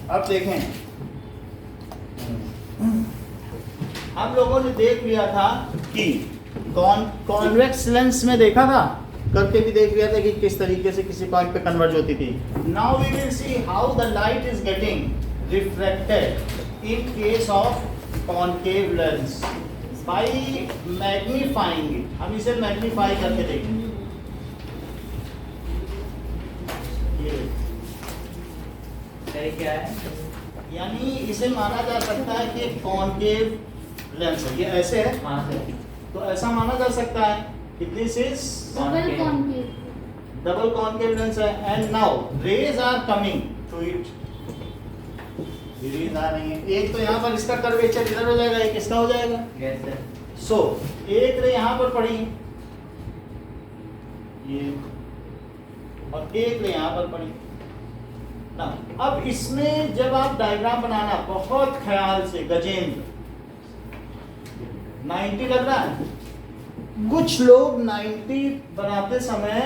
अब देखें, हम लोगों ने देख लिया था कि कॉन्वेक्स लेंस में देखा था, करके भी देख लिया था कि किस तरीके से किसी पॉइंट पे कन्वर्ज होती थी। Now we will see how the light is getting reflected in case of concave lens by magnifying it. हम इसे मैग्नीफाई करके देखेंगे। ये क्या है, यानी इसे माना जा सकता है कि कॉनकेव लेंस है, ये ऐसे है, तो ऐसा माना जा सकता है कि this is double concave lens है। And now rays are coming to it, rays आ रही है। एक तो यहाँ पर इसका कर्वेचर इधर हो जाएगा, एक इसका हो जाएगा। सो एक रे यहाँ पर पड़ी ये, और एक रे यहाँ पर पड़ी ना। अब इसमें जब आप डायग्राम बनाना बहुत ख्याल से, गजेंद्र 90 लग रहा है। कुछ लोग 90 बनाते समय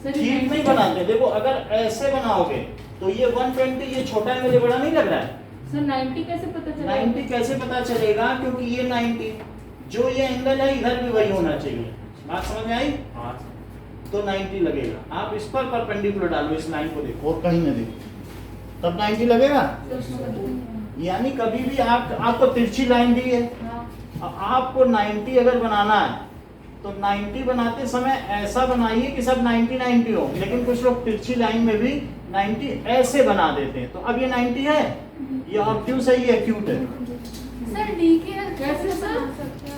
ठीक नहीं बनाते। देखो अगर ऐसे बनाओगे तो ये 120, ये छोटा है मेरे, बड़ा नहीं लग रहा है सर। 90 कैसे पता चलेगा? 90 कैसे पता चलेगा? क्योंकि ये 90 जो ये एंगल है इधर भी वही होना चाहिए। बात समझ में आई? तो 90 लगेगा। आप इस पर परपेंडिकुलर डालो, इस लाइन को देखो और कहीं ना देखो, तब 90 लगेगा। यानी कभी भी आपको तिरछी लाइन दी है, आपको 90 अगर बनाना है तो 90 बनाते समय ऐसा बनाइए कि सब 90 हो। लेकिन कुछ लोग तिरछी लाइन में भी 90 ऐसे बना देते हैं। तो अब ये 90 है, ये ऑब्ट्यूस है, ये एक्यूट है। सर डी के कैसे सर?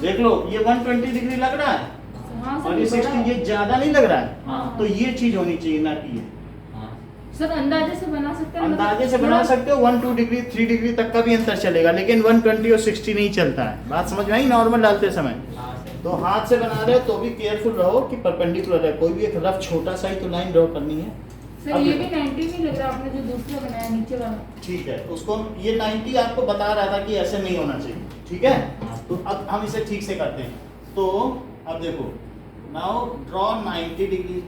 देख लो ये 120 डिग्री लग रहा है। हाँ, और ये 60, ये ज्यादा नहीं लग रहा है। हाँ। तो ये चीज होनी चाहिए ना कि ये। सर अंदाजे से बना सकते हैं? अंदाजे से बना सकते हो। 1-2 डिग्री 3 डिग्री तक का भी अंतर चलेगा, लेकिन 120 और 60 नहीं चलता है। बात समझ में आई? नॉर्मल डालते समय तो हाथ से बना रहे हो तो भी केयरफुल रहो कि परपेंडिकुलर है। कोई भी एक रफ छोटा सा ही तो लाइन ड्रॉ करनी है। सर ये भी 90 नहीं लग रहा, आपने जो दूसरा बनाया नीचे वाला। ठीक है, उसको ये 90 आपको बता रहा था कि ऐसे नहीं होना चाहिए। ठीक है, तो अब हम इसे ठीक से करते हैं। तो अब देखो, नाउ ड्रॉ 90 डिग्री।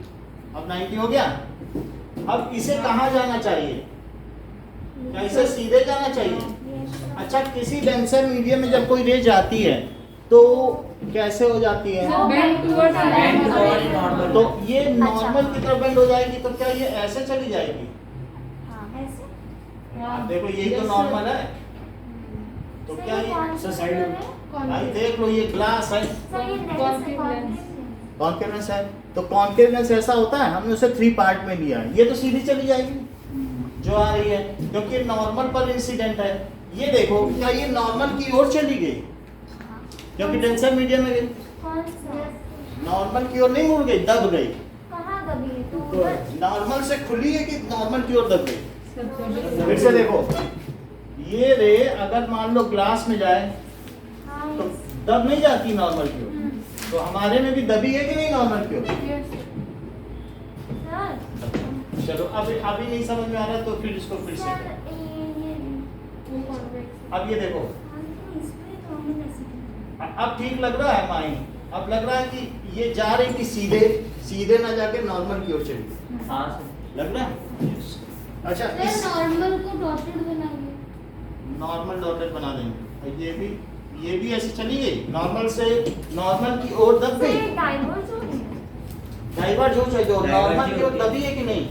अब 90 हो गया। अब इसे कहाँ जाना चाहिए? क्या इसे सीधे जाना चाहिए? अच्छा, किसी डेंसर मीडियम में जब कोई रे जाती है तो कैसे हो जाती है? तो ये नॉर्मल की तरफ बेंड हो जाएगी। तो क्या ये ऐसे चली जाएगी? देखो यही तो नॉर्मल है। तो क्या ये साइड, भाई देख लो ये ग्लास है, कॉन्केव लेंस है। तो कॉन्केव लेंस ऐसा होता है, हमने उसे 3 पार्ट में लिया है। ये तो सीधी चली जाएगी जो आ रही है, क्योंकि नॉर्मल पर इंसिडेंट है। ये देखो क्या ये नॉर्मल की ओर चली गई? क्योंकि डेंसर मीडियम में गई, नॉर्मल की ओर नहीं मुड़ गई, दब गई। तो नॉर्मल से खुली है कि नॉर्मल की ओर दब गई? फिर से देखो, ये रे अगर मान लो ग्लास में जाए तो दब नहीं जाती नॉर्मल की ओर। तो हमारे में भी दबी है कि नहीं नॉर्मल की ओर? चलो अभी नहीं समझ में आ रहा तो फिर इसको फिर से। अब ये देखो, अब ठीक लग रहा है माई? अब लग रहा है कि ये जा रही थी सीधे, सीधे ना जाके नॉर्मल की ओर चली। हाँ लग रहा है। अच्छा इस नॉर्मल को डॉटेड बनाएंगे, नॉर्मल डॉटेड बना देंगे। ये भी ऐसे चली गई, नॉर्मल से नॉर्मल की ओर दब गई। डाइवर्ज हो चाहिए, नॉर्मल की ओर दबी है कि नहीं?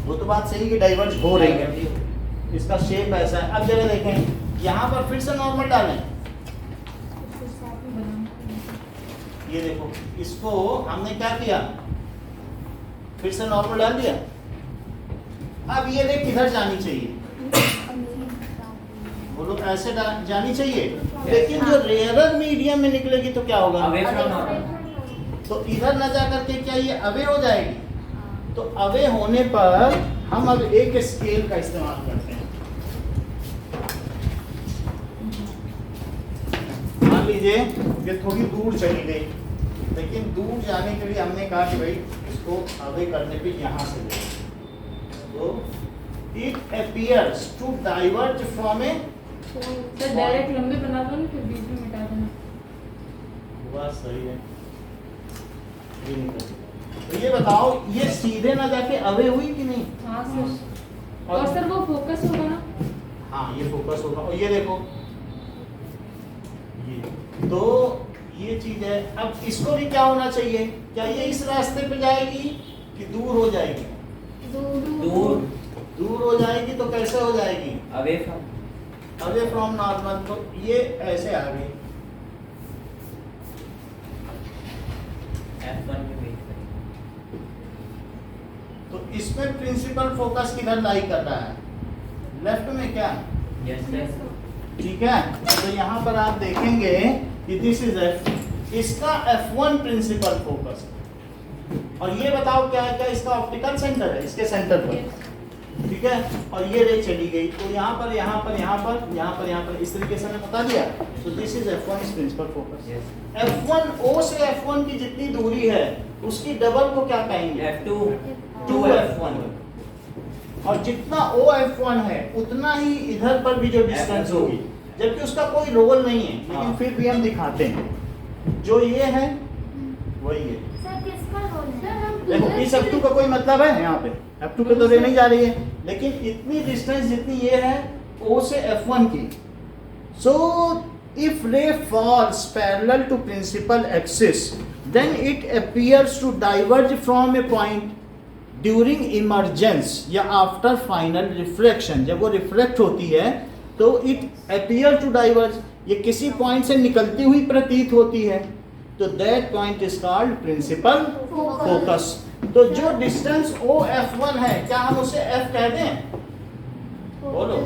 वो तो बात सही कि डाइवर्ज हो रही है, इसका शेप ऐसा है। अब जरा देखें, यहाँ पर फिर से नॉर्मल डालें। ये देखो, इसको हमने क्या किया, फिर से नॉर्मल डाल दिया। अब ये देख किधर जानी चाहिए? बोलो ऐसे जानी चाहिए, लेकिन जो रेयरर मीडियम में निकलेगी तो क्या होगा? तो इधर न जा करके क्या ये अवे हो जाएगी? तो अवे होने पर हम अब एक स्केल का इस्तेमाल करते हैं। मान लीजिए ये थोड़ी दूर चली गई, लेकिन दूर जाने के लिए हमने कहा कि भाई इसको अवे करने पे यहाँ से ले, तो it appears to diverge from a sir direct लंबे बना दो ना, फिर बीच में मिटा देना। बात सही है। ये नहीं कर, तो ये बताओ ये सीधे ना जाके अवे हुई कि नहीं? हाँ सर। और सर वो फोकस होगा ना? हाँ ये फोकस होगा। और ये देखो ये, तो ये चीज है। अब इसको भी क्या होना चाहिए, क्या ये इस रास्ते पे जाएगी कि दूर हो जाएगी? दूर हो जाएगी। तो कैसे हो जाएगी? Away from normal. तो ये ऐसे आ गई। F1 में वेट करें। तो इसमें प्रिंसिपल फोकस किधर लाई कर रहा है? लेफ्ट में क्या? Yes sir. ठीक है। तो यहाँ पर आप देखेंगे कि दिस इज F, इसका F1 प्रिंसिपल फोकस। और ये बताओ क्या है, क्या इसका ऑप्टिकल सेंटर है इसके सेंटर पर? ठीक है। और ये रे चली गई, तो यहाँ पर यहाँ पर यहाँ पर यहाँ पर यहाँ पर इस तरीके से मैंने बता दिया। तो this is F1 is principal focus. Yes. F1 O से F1 की जितनी दूरी है उसकी डबल को क्या कहेंगे? F2 2F1। और जितना OF1 है उतना ही इधर पर भी जो डिस्टेंस होगी, जबकि उसका कोई रोल नहीं है, लेकिन हाँ। फिर भी हम दिखाते हैं। जो ये है वही है। सर किसका रोल है? देखो इस F2 का कोई मतलब है यहाँ पे? F2 पे तो रे नहीं जा रही है, लेकिन इतनी डिस्टेंस जितनी ये है O से F1 की। So if ray falls parallel to principal axis then it appears to diverge from a point during emergence या आफ्टर फाइनल रिफ्लेक्शन। जब वो रिफ्लेक्ट होती है तो इट अपीयर टू डाइवर्ज, ये किसी पॉइंट से निकलती हुई प्रतीत होती है। तो that point is called principal focus. तो जो डिस्टेंस OF1 है, क्या हम उसे F कह दें? बोलो।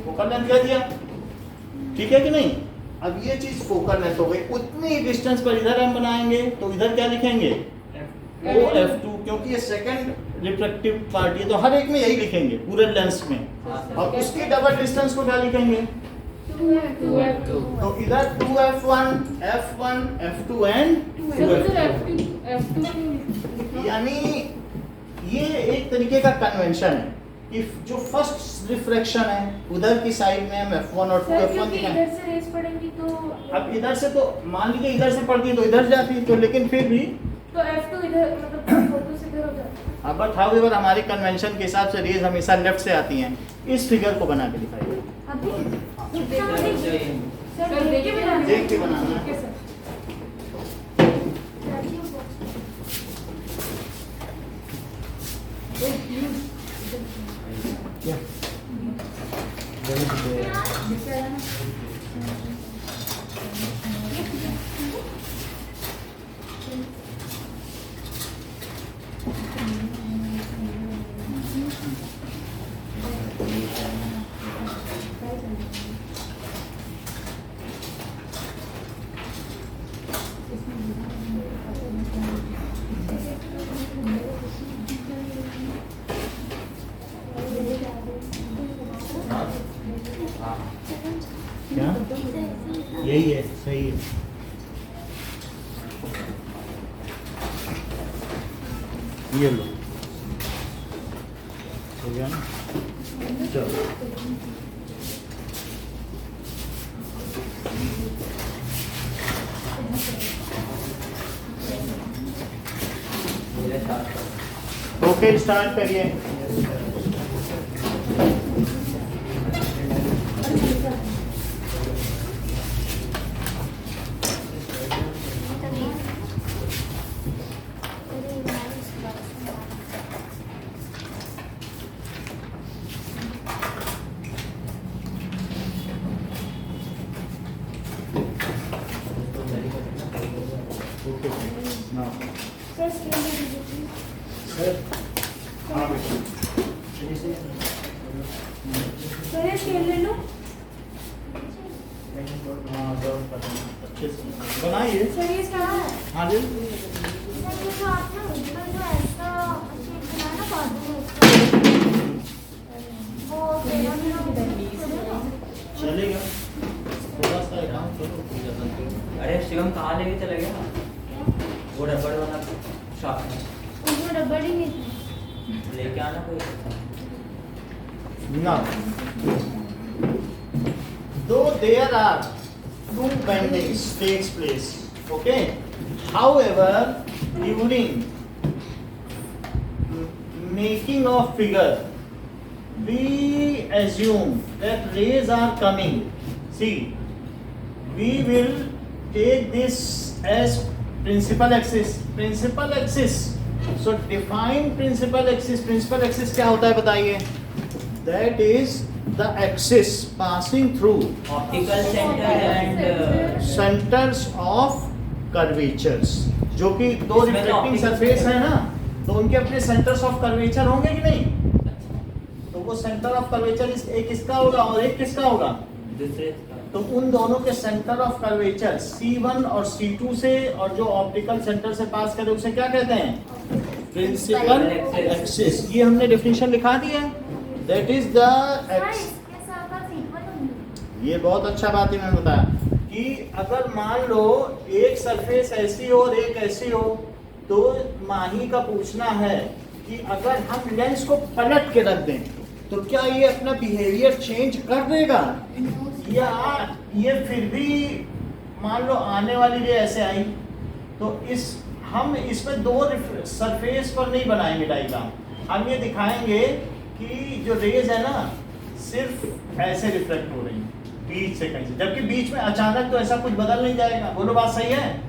फोकल लेंथ कह दिया, ठीक है कि नहीं? अब ये चीज फोकल लेंथ हो गई। उतनी डिस्टेंस पर इधर हम बनाएंगे तो इधर क्या लिखेंगे? OF2, क्योंकि ये सेकंड रिफ्लेक्टिव पार्ट है, तो हर एक में यही लिखेंगे पूरे लेंस में। और उसकी डबल डिस्टेंस को क्या लिखेंगे? 2F2 तो इधर 2F1, F1, F2 and 2F2। यानी ये एक तरीके का कन्वेंशन है कि जो फर्स्ट रिफ्रैक्शन है उधर की साइड में हम F1 और 2F1 दिखाएं। इधर से रेस पड़ेंगी तो अब इधर से तो मान लीजिए इधर से पड़ती है तो इधर जाती है, तो लेकिन फिर भी तो F2 इधर मतलब फोकस इधर हो जाता है। बट हाउएवर हमारे कन्वेंशन के हिसाब से रेज हमेशा लेफ्ट से आती हैं। इस फिगर को बना के दिखाइए। सर देख के बनाना है। देख के बनाना है। Okay sir. क्या यही है, सही है। ये लो, हो गया ना? चलो ओके, स्टार्ट करिए। ओके ना सर, हाँ बेटा सर ये स्केल ले लो। हाँ सर, अच्छे से बनाइए। सर ये क्या है? हाँ जी, चलेगा। थोड़ा सा काम करो। अरे शिवम कहाँ लेके चला गया? वो रबड़ वाला शॉप में उसमें रबड़ ही नहीं थी। लेके आना कोई। Now, though there are two bendings takes place, okay. However, during making of figure, we assume that rays are coming. See, we will take this as principal axis. Principal axis. So define principal axis. Principal axis क्या होता है बताइए? That is the axis passing through optical centre and centers of curvatures. जो कि दो इसमें तो reflecting optical surface center है ना, तो उनके अपने सेंटर्स ऑफ कर्वेचर होंगे कि नहीं? तो वो सेंटर ऑफ कर्वेचर एक किसका होगा और एक किसका होगा? दूसरे तो उन दोनों के सेंटर ऑफ कर्वेचर C1 और C2 से और जो ऑप्टिकल सेंटर से पास करे उसे क्या कहते हैं? Principal axis. ये हमने डेफिनेशन लिखा दिया है. That is the axis. इसके साथ साथ सीक्वल होंगे। ये बहुत अच्छा बात है, मैंने बताया कि अगर मान लो एक सरफेस ऐसी हो और एक ऐसी हो, तो माही का पूछना है कि अगर हम लेंस को पलट के रख दें तो क्या ये अपना बिहेवियर चेंज कर देगा, या ये फिर भी मान लो आने वाली रे ऐसे आई, तो हम इसमें दो सरफेस पर नहीं बनाएंगे डायग्राम. हम ये दिखाएंगे कि जो रेज है ना सिर्फ ऐसे रिफ्लेक्ट हो रही है बीच से कहीं से, जबकि बीच में अचानक तो ऐसा कुछ बदल नहीं जाएगा. बोलो बात सही है?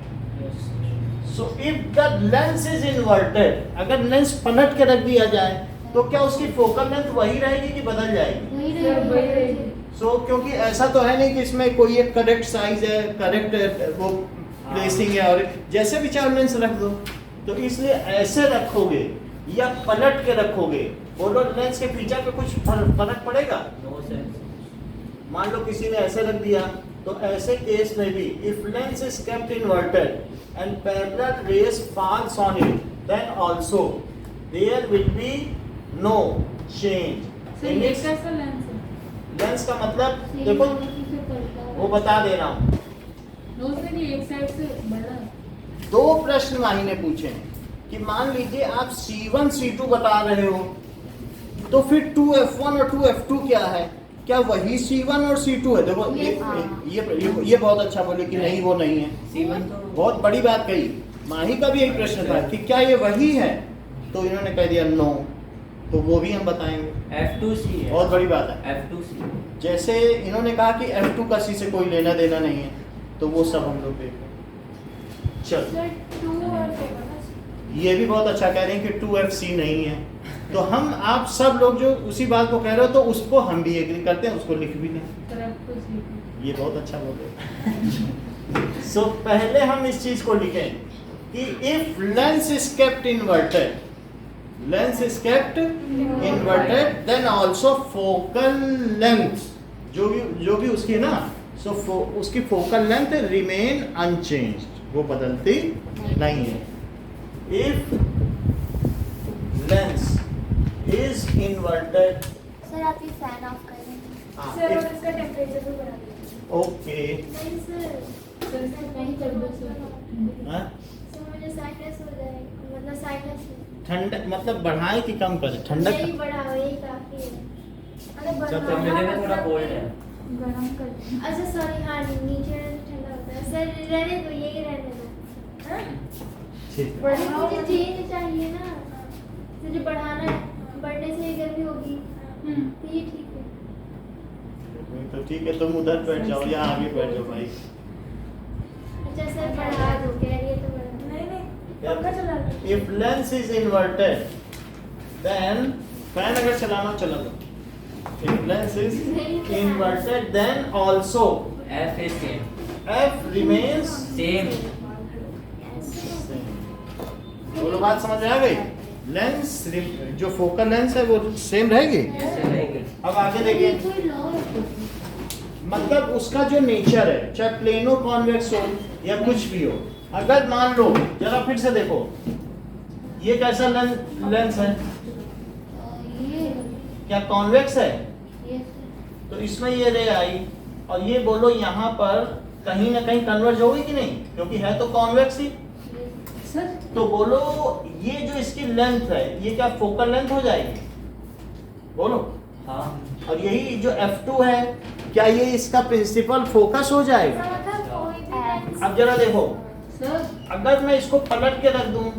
So if the lens is inverted, अगर लेंस पलट के रख दिया जाए तो क्या उसकी फोकल लेंथ वही रहेगी कि बदल जाएगी? वही रहेगी। सो क्योंकि ऐसा तो है नहीं कि इसमें कोई एक करेक्ट साइज है, करेक्ट वो प्लेसिंग है, और जैसे भी चाहे लेंस रख दो. तो इसलिए ऐसे रखोगे या पलट के रखोगे, बोलो लेंस के फीचर पे कुछ फर्क पड़ेगा? No sense. मान लो किसी ने ऐसे रख दिया, तो ऐसे केस में भी if lens is kept inverted and parallel rays falls on it, then also there will be no change sir in ये इट्स. कैसा लेंस है? लेंस का मतलब देखो वो बता दे रहा हूँ. नो सर ये एक साइड से बड़ा है। दो प्रश्न माही ने पूछे हैं कि मान लीजिए आप C1 C2 बता रहे हो, तो फिर 2F1 और 2F2 क्या है? क्या वही C1 और C2 है? देखो ये बहुत अच्छा बोले कि नहीं वो नहीं है. C1 तो बहुत बड़ी बात कही. माही का भी एक प्रश्न था कि क्या ये वही है, तो इन्होंने कह दिया नो, तो वो भी हम बताएंगे. F2C है. बहुत बड़ी बात है. F2C. जैसे इन्होंने कहा कि F2 का C से कोई लेना देना नहीं है, तो वो सब हम लोग देखें. चल सर 2 और ये भी बहुत अच्छा कह रहे हैं कि 2FC नहीं है, तो हम आप सब लोग जो उसी बात को कह रहे हो तो उसको हम भी एग्री करते हैं, उसको लिख भी लें. करेक्ट तो सीखो। ये बहुत अच्छा बोल रहे. सो पहले हम इस चीज को लिखें कि if lens is kept inverted, lens is kept inverted, then also focal length जो भी उसकी ना, सो उसकी फोकल लेंथ रिमेन अनचेंज्ड, वो बदलती नहीं है. If lens is inverted, sir आप ये फैन ऑफ कर दें। सर और इसका टेंपरेचर भी बढ़ा दीजिए। ओके. नहीं सर, सर इसको नहीं कर दो सर। सर मुझे साइनस हो जाए, मतलब साइनस ठंड मतलब बढ़ाए कि कम करे? ठंडक नहीं बढ़ाओ, यही काफी है। अरे जब तो मेरे में थोड़ा कोल्ड है. गरम कर दो। अच्छा सॉरी, हाँ नीचे ठंडा होता है। सर रहने दो, यही रहने दो। हाँ? ठीक है. बड़ी मुझे चेंज चाहिए ना, मुझे बढ़ाना है, बढ़ने से ही गर्मी होगी, तो ये ठीक है। तो ठीक है, तुम उधर बैठ जाओ या आगे बैठ जाओ भाई. अच्छा सर बढ़ा दो, कह रही है तो बढ़ा दो। नहीं पंखा चला दो। If lens is inverted, then fan अगर चलाना चला दो. If lens is inverted, then also F is same. F remains Same. same. बोलो बात समझ में आ गई? लेंस जो फोकल लेंस है वो सेम रहेगी. अब आगे देखिए, कोई लॉ है? मतलब उसका जो नेचर है, चाहे प्लेनो कॉन्वेक्स हो या कुछ भी हो, अगर मान लो जरा फिर से देखो, ये कैसा लेंस है? ये क्या कॉन्वेक्स है? ये तो इसमें ये रे आई, और ये बोलो यहाँ पर कहीं ना कहीं कन्वर्ज होगी कि नहीं, क्योंकि है तो कॉन्वेक्स ही. सर तो बोलो ये जो इसकी लेंथ है, ये क्या फोकल लेंथ हो जाएगी? बोलो. हाँ. और यही जो F2 है, क्या ये इसका प्रिंसिपल फोकस हो जाएगा? मतलब कोई भी लेंस। अब जरा देखो, सर अगर मैं इसको पलट के रख दूं,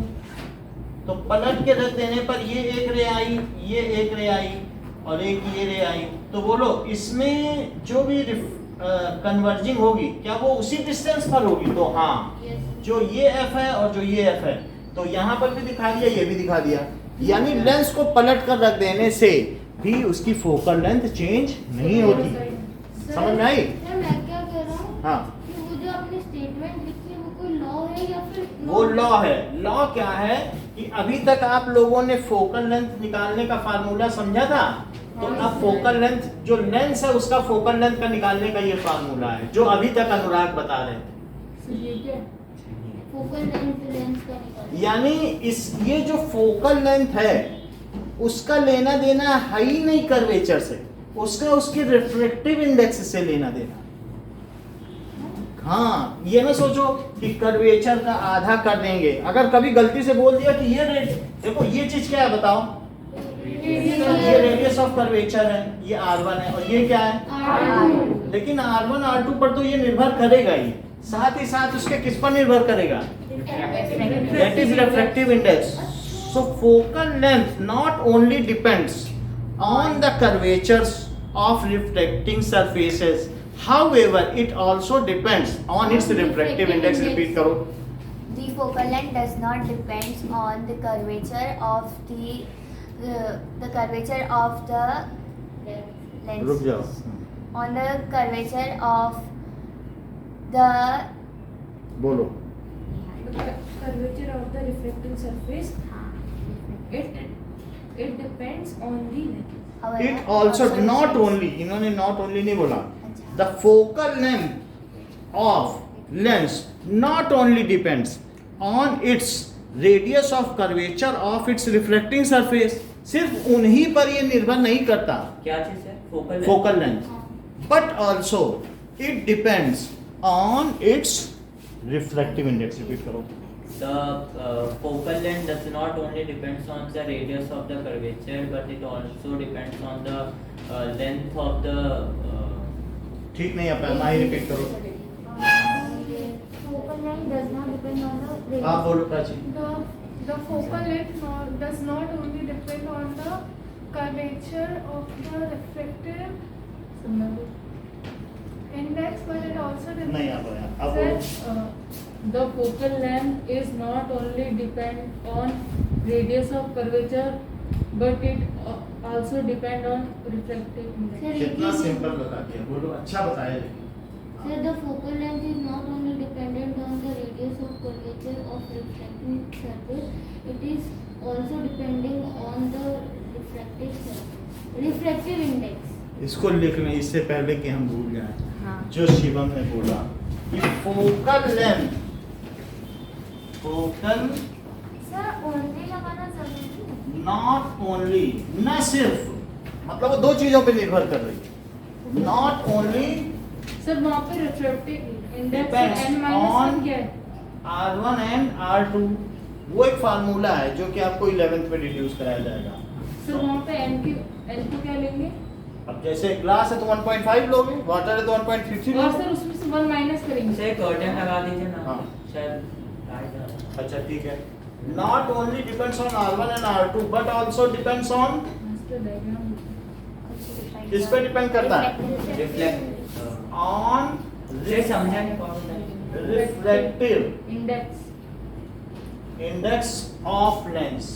तो पलट के रख देने पर ये एक रे आई, ये एक रे आई, और एक ये रे आई, तो बोलो इसमें जो भी कन्वर्जिंग होगी क्या वो उसी डिस्टेंस पर होगी? तो हाँ, जो ये एफ है और जो ये एफ है, तो यहाँ पर भी दिखा दिया, ये भी दिखा दिया। यानी लेंस को पलट कर रख देने से भी उसकी फोकल लेंथ चेंज नहीं होती। समझ में आई? सर मैं क्या कह रहा हूँ हाँ, कि वो जो आपने स्टेटमेंट लिखी है वो कोई लॉ है या फिर वो लॉ है। लॉ क्या है कि अभी तक आप लोगों ने फोकल लेंथ निकालने का फार्मूला समझा था, तो अब फोकल लेंथ जो लेंस है उसका फोकल लेंथ का निकालने का ये फार्मूला है जो अभी तक अनुराग बता रहे थे। ये क्या? फोकल लेंथ का निकाल। यानी ये जो फोकल लेंथ है उसका लेना देना है ही नहीं कर्वेचर से, उसका उसके रिफ्रैक्टिव इंडेक्स से लेना देना। हाँ, ये ना सोचो कि कर्वेचर का आधा कर देंगे। अगर कभी गलती से बोल दिया कि ये रेट, देखो ये चीज क्या है बताओ, ये रेडियस ऑफ कर्वेचर है, ये R1 है, और ये क्या है R2। लेकिन R1 R2 पर तो ये निर्भर करेगा ही, साथ ही साथ उसके किस पर निर्भर करेगा? That is refractive index. So focal length not only depends on the curvatures of reflecting surfaces, however it also depends on its refractive index. Repeat करो। The focal length does not depends on the curvature of the curvature of the lens. रुक जाओ। On the curvature of the बोलो। Curvature of the reflecting surface. It depends on the length. however, It also not only, इन्होंने not only नहीं बोला, the focal length of lens not only depends on its radius of curvature of its refracting surface, सिर्फ उन्हीं पर ये निर्भर नहीं करता क्या चीज है? Focal focal length, but also it depends on its refractive index. Repeat करो। The focal length does not only depends on the radius of the curvature, but it also depends on the length of the. ठीक नहीं आता, ना ही repeat करो। Focal length does not depend on the आप बोलो Prachi. The focal length does not only depend on the curvature of the refractive index, but it also depends. नहीं आ पाया, अब बोलो। Sir, the focal length is not only depend on radius of curvature, but it also depend on refractive index. Sir, कितना simple बता दिया, बोलो अच्छा बताया। Sir, the focal length is not only dependent on the radius of curvature of refracting surface, it is also depending on the refractive index. इसको लिख लें इससे पहले कि हम भूल जाएं। हाँ। जो शिवम ने बोला कि focal length, focal sir only लगाना जरूरी है? नॉट ओनली, न सिर्फ, मतलब वो दो चीजों पे निर्भर कर रही है। नॉट ओनली सर वहाँ पे refractive index Depends n minus on- 1 क्या है? R1 एंड R2 वो एक फार्मूला है जो कि आपको 11th में डिड्यूस कराया जाएगा। सर वहाँ पे n को क्या लेंगे? अब जैसे ग्लास है तो 1.5 लोगे, वाटर है तो 1.50 और लोगे। सर उसमें से 1 माइनस करेंगे। से कर्टन लगा दीजिए ना, हाँ। शायद लाइट आ- अच्छा ठीक है। Not only depends on R1 and R2 but also depends on, master diagram. किस पे डिपेंड करता है? रिफ्लेक्ट ऑन से समझा नहीं कौन reflective index. Index of lens.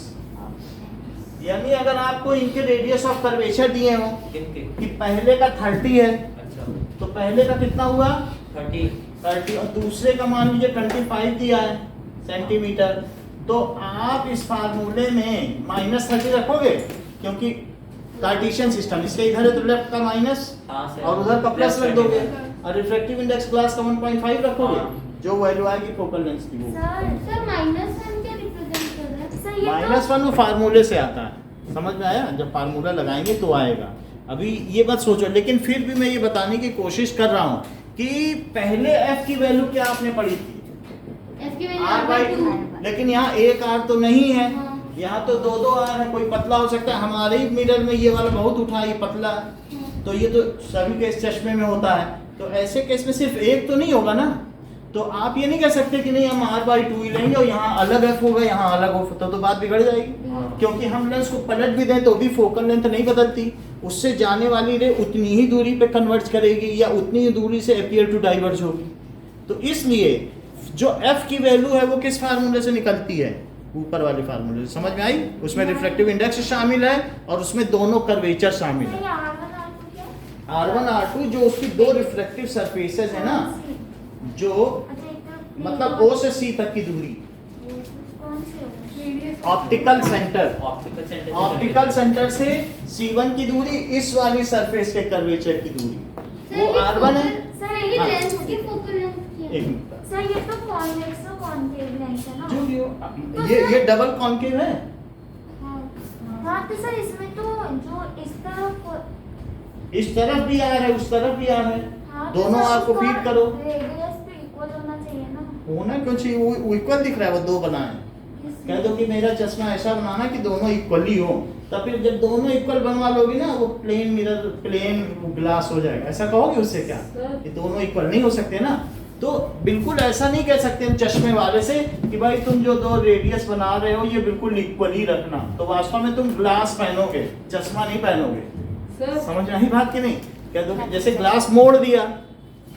यानी अगर आपको इनके रेडियस ऑफ कर्वेचर दिए हो किनके? कि पहले का 30 है अच्छा तो पहले का कितना हुआ 30 30 और दूसरे का मान लीजिए 25 दिया है सेंटीमीटर, तो आप इस फार्मूले में -30 रखोगे क्योंकि कार्टेशियन सिस्टम, इसके इधर है तो लेफ्ट का माइनस हाँ सर और उधर का प्लस रख दोगे, Right. और रिफ्रैक्टिव इंडेक्स ग्लास का 1.5 रखोगे, हाँ। जो वैल्यू आएगी फोकल लेंस की वो। सर -1 क्या रिप्रेजेंट कर रहा है? सर ये -1 वो फार्मूले से आता है, समझ में आया? जब फार्मूला लगाएंगे तो आएगा, अभी ये मत सोचो। लेकिन फिर भी मैं ये बताने की कोशिश कर रहा हूँ कि पहले f की वैल्यू क्या आपने पढ़ी थी? F की वैल्यू R/2, R/2 लेकिन यहाँ एक R तो नहीं है, हाँ। यहाँ तो दो R है। कोई पतला हो सकता है, हमारे ही मिरर में ये वाला बहुत उठा, ये पतला, तो ये तो सभी के इस चश्मे में होता है, तो ऐसे केस में सिर्फ एक तो नहीं होगा ना, तो तो आप ये नहीं कह सकते कि नहीं हम r/2 ही लेंगे और यहाँ अलग f होगा यहाँ अलग होगा, तो बात बिगड़ जाएगी। क्योंकि हम लेंस को पलट भी दें तो भी फोकल लेंथ नहीं बदलती, उससे जाने वाली रे उतनी ही दूरी पे कन्वर्ज करेगी या उतनी ही दूरी से अपीयर टू डाइवर्ज होगी। तो इसलिए जो f की वैल्यू है वो किस फार्मूले से निकलती है, ऊपर वाले फार्मूले से। समझ में आई? उसमें रिफ्रैक्टिव इंडेक्स शामिल है और उसमें दोनों कर्वेचर शामिल है। R1 R2 जो उसकी दो रिफ्लेक्टिव सरफेसेस है ना, जो मतलब O से C तक की दूरी, ऑप्टिकल सेंटर से C1 की दूरी, इस वाली सरफेस के कर्वेचर की दूरी वो R1 है। सर ये लेंस की फोकल लेंथ क्या है? एक मिनट, सर ये तो कॉन्वेक्स और कॉन्केव लेंस है ना। जो ये डबल कॉन्केव है। हाँ तो सर इसमें तो जो इस तरफ भी R है उस तरफ भी R है, हाँ, दोनों R को फीड करो। रेडियस तो इक्वल होना चाहिए ना। होना क्यों चाहिए? वो इक्वल दिख रहा है, वो दो बनाए। कह दो कि मेरा चश्मा ऐसा बनाना कि दोनों इक्वली हो, तब फिर जब दोनों इक्वल बनवा लोगी ना वो प्लेन मिरर प्लेन ग्लास हो जाएगा। ऐसा कहोगे उससे क्या कि दोनों इक्वल नहीं हो सकते ना? तो बिल्कुल ऐसा नहीं कह सकते हम चश्मे वाले से कि भाई तुम जो दो रेडियस बना रहे हो ये बिल्कुल इक्वल ही रखना, तो वास्तव में तुम ग्लास पहनोगे, चश्मा नहीं पहनोगे। समझ में आई बात कि नहीं? कह दो कि जैसे ग्लास मोड़ दिया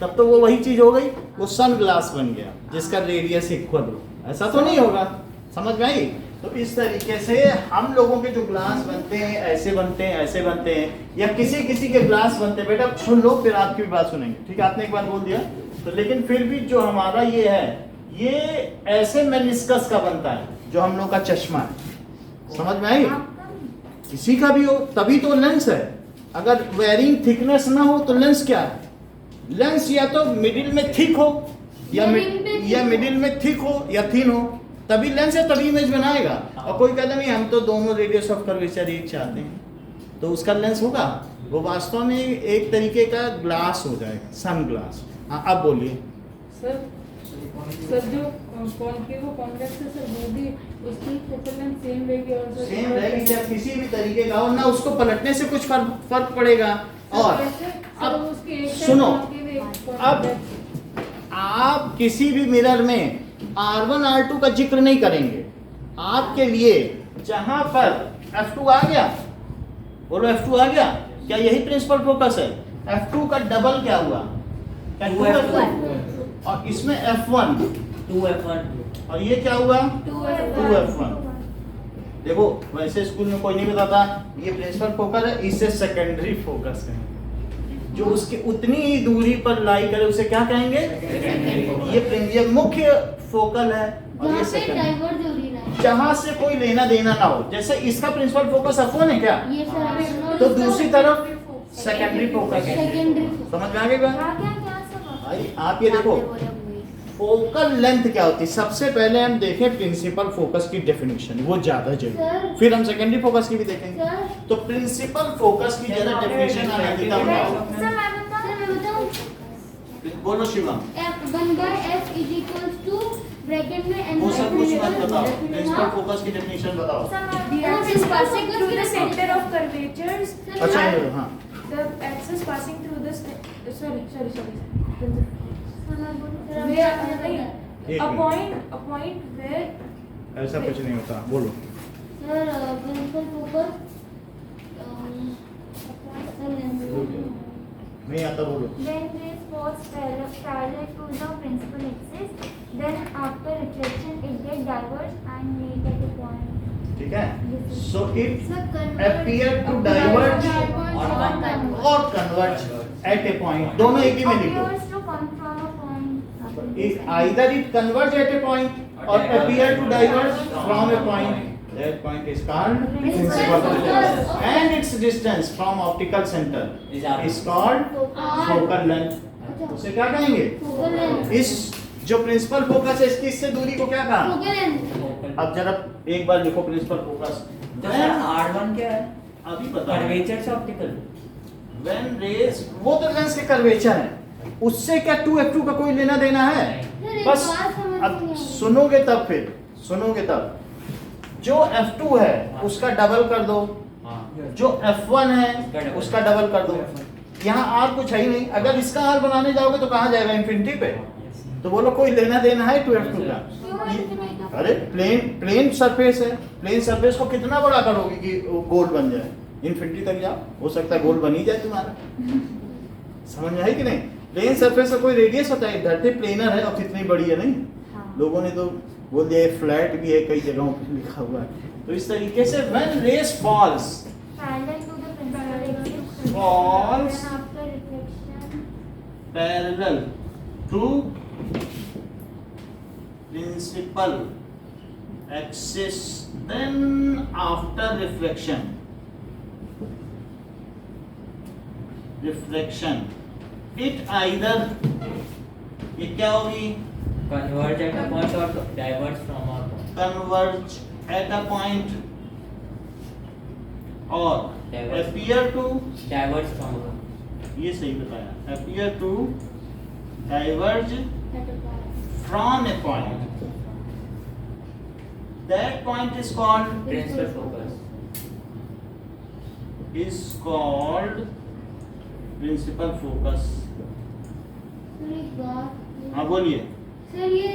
तब तो वो वही चीज हो गई, वो सन ग्लास बन गया जिसका रेडियस इक्वल हो, ऐसा तो नहीं होगा। समझ में आई? तो इस तरीके से हम लोगों के जो ग्लास बनते हैं ऐसे बनते हैं, ऐसे बनते हैं, या किसी किसी के ग्लास बनते हैं। बेटा सुन लो फिर आपकी भी बात सुनेंगे, ठीक है? आपने एक बार बोल दिया तो, लेकिन फिर भी जो हमारा ये है ये ऐसे मेनिस्कस का बनता है जो हम लोग का चश्मा है। समझ में आई? किसी का भी हो तभी तो लेंस है। अगर वेरिंग थिकनेस ना हो तो लेंस क्या है? लेंस या तो मिडिल में थिक हो या मिडिल में थिक हो या थिन हो, तभी लेंस है, तभी इमेज बनाएगा। और कोई कहता नहीं हम तो दोनों रेडियस ऑफ कर्वेचर एक चाहते हैं, तो उसका लेंस होगा? वो वास्तव में एक तरीके का ग्लास हो जाएगा, सन ग्लास। हाँ अब बोलिए सर जो कॉन्केव कॉन्वेक्स है सर वो भी उसकी फोकल लेंथ सेम रहेगी और सर सेम रहेगी या किसी भी तरीके का, और ना उसको पलटने से कुछ फर्क पड़ेगा। और अब सुनो, अब आप किसी भी मिरर में R1 R2 का जिक्र नहीं करेंगे। आपके लिए जहां पर F2 आ गया, बोलो F2 आ गया, क्या यही प्रिंसिपल फोकस है? F2 का डबल क्या हुआ? F2 और इसमें F1 2F1 और ये क्या हुआ? 2F1। देखो वैसे स्कूल में कोई नहीं बताता ये प्रिंसिपल फोकस है, इससे सेकेंडरी फोकस है। जो उसकी उतनी ही दूरी पर लाई करे उसे क्या कहेंगे? ये मुख्य फोकल है और ये सेकेंडरी, जहां से कोई लेना देना ना हो। जैसे इसका प्रिंसिपल फोकस F1 है क्या, ये सर तो दूसरी तरफ सेकेंडरी फोकस है। सेकेंडरी समझ में आ गई बात? भाई आप ये देखो फोकल लेंथ क्या होती है। सबसे पहले हम देखें प्रिंसिपल फोकस की डेफिनेशन, वो ज्यादा जरूरी, फिर हम सेकेंडरी फोकस की भी देखेंगे। तो प्रिंसिपल फोकस की जरा डेफिनेशन आनंदिता बताओ। बोलो Shivam. F1/F is equals to bracket में n वो सब कुछ मत बताओ, प्रिंसिपल फोकस की डेफिनेशन बताओ। The axis passing through the center of curvatures. अच्छा हाँ, The axis passing through the sorry. एक A मिनट। point where ऐसा कुछ नहीं होता, बोलो। सर प्रिंसिपल फोकस नहीं आता, बोलो। When rays falls parallel to the principal axis, then after reflection it gets diverged and meet at a point. ठीक है, so it Sir, appear to diverge और converge at a point, दोनों एक ही में लिखो। Appears to come from a point. Either it converge at a point or appear to diverge from a point. That point is called principal focus, and its distance from optical center is called focal length. उसे क्या कहेंगे? Focal length. इस जो principal focus है इसकी इससे दूरी को क्या कहा? Focal length. अब जरा एक बार लिखो प्रिंसिपल फोकस। तो सर R1 क्या है? अभी बता। कर्वेचर से ऑप्टिकल। When rays, वो तो लेंस के कर्वेचर है, उससे क्या 2F2 का कोई लेना देना है? बस अब सुनोगे तब, फिर सुनोगे तब। जो F2 है उसका डबल कर दो, जो F1 है उसका डबल कर दो। यहाँ R कुछ है ही नहीं, अगर इसका R बनाने जाओगे तो कहाँ जाएगा? इन्फिनिटी पे। तो बोलो कोई लेना देना है 2f2 का? क्यों इन्फिनिटी? अरे प्लेन सरफेस है, प्लेन सरफेस को कितना बड़ा करोगे कि वो गोल बन जाए? इन्फिनिटी तक जाओ, हो सकता है गोल बन ही जाए तुम्हारा। समझ में आई कि नहीं? प्लेन सरफेस का कोई रेडियस होता है, धरती प्लेनर है और कितनी बड़ी है नहीं? हाँ। लोगों ने तो बोल दिया फ्लैट भी है, कई जगहों पे लिखा हुआ है। तो इस तरीके से when rays falls Parallel to the principal Falls. then after reflection parallel to principal axis then after reflection it either, ये क्या होगी? Converge at a point or diverge from a point. Converge at a point और Diverge. appear to, Diverge from a point. ये सही बताया, appear to diverge at a point. from a point. That point is called Principal focus. principal focus. Sir एक बात, हाँ बोलिए। Sir ये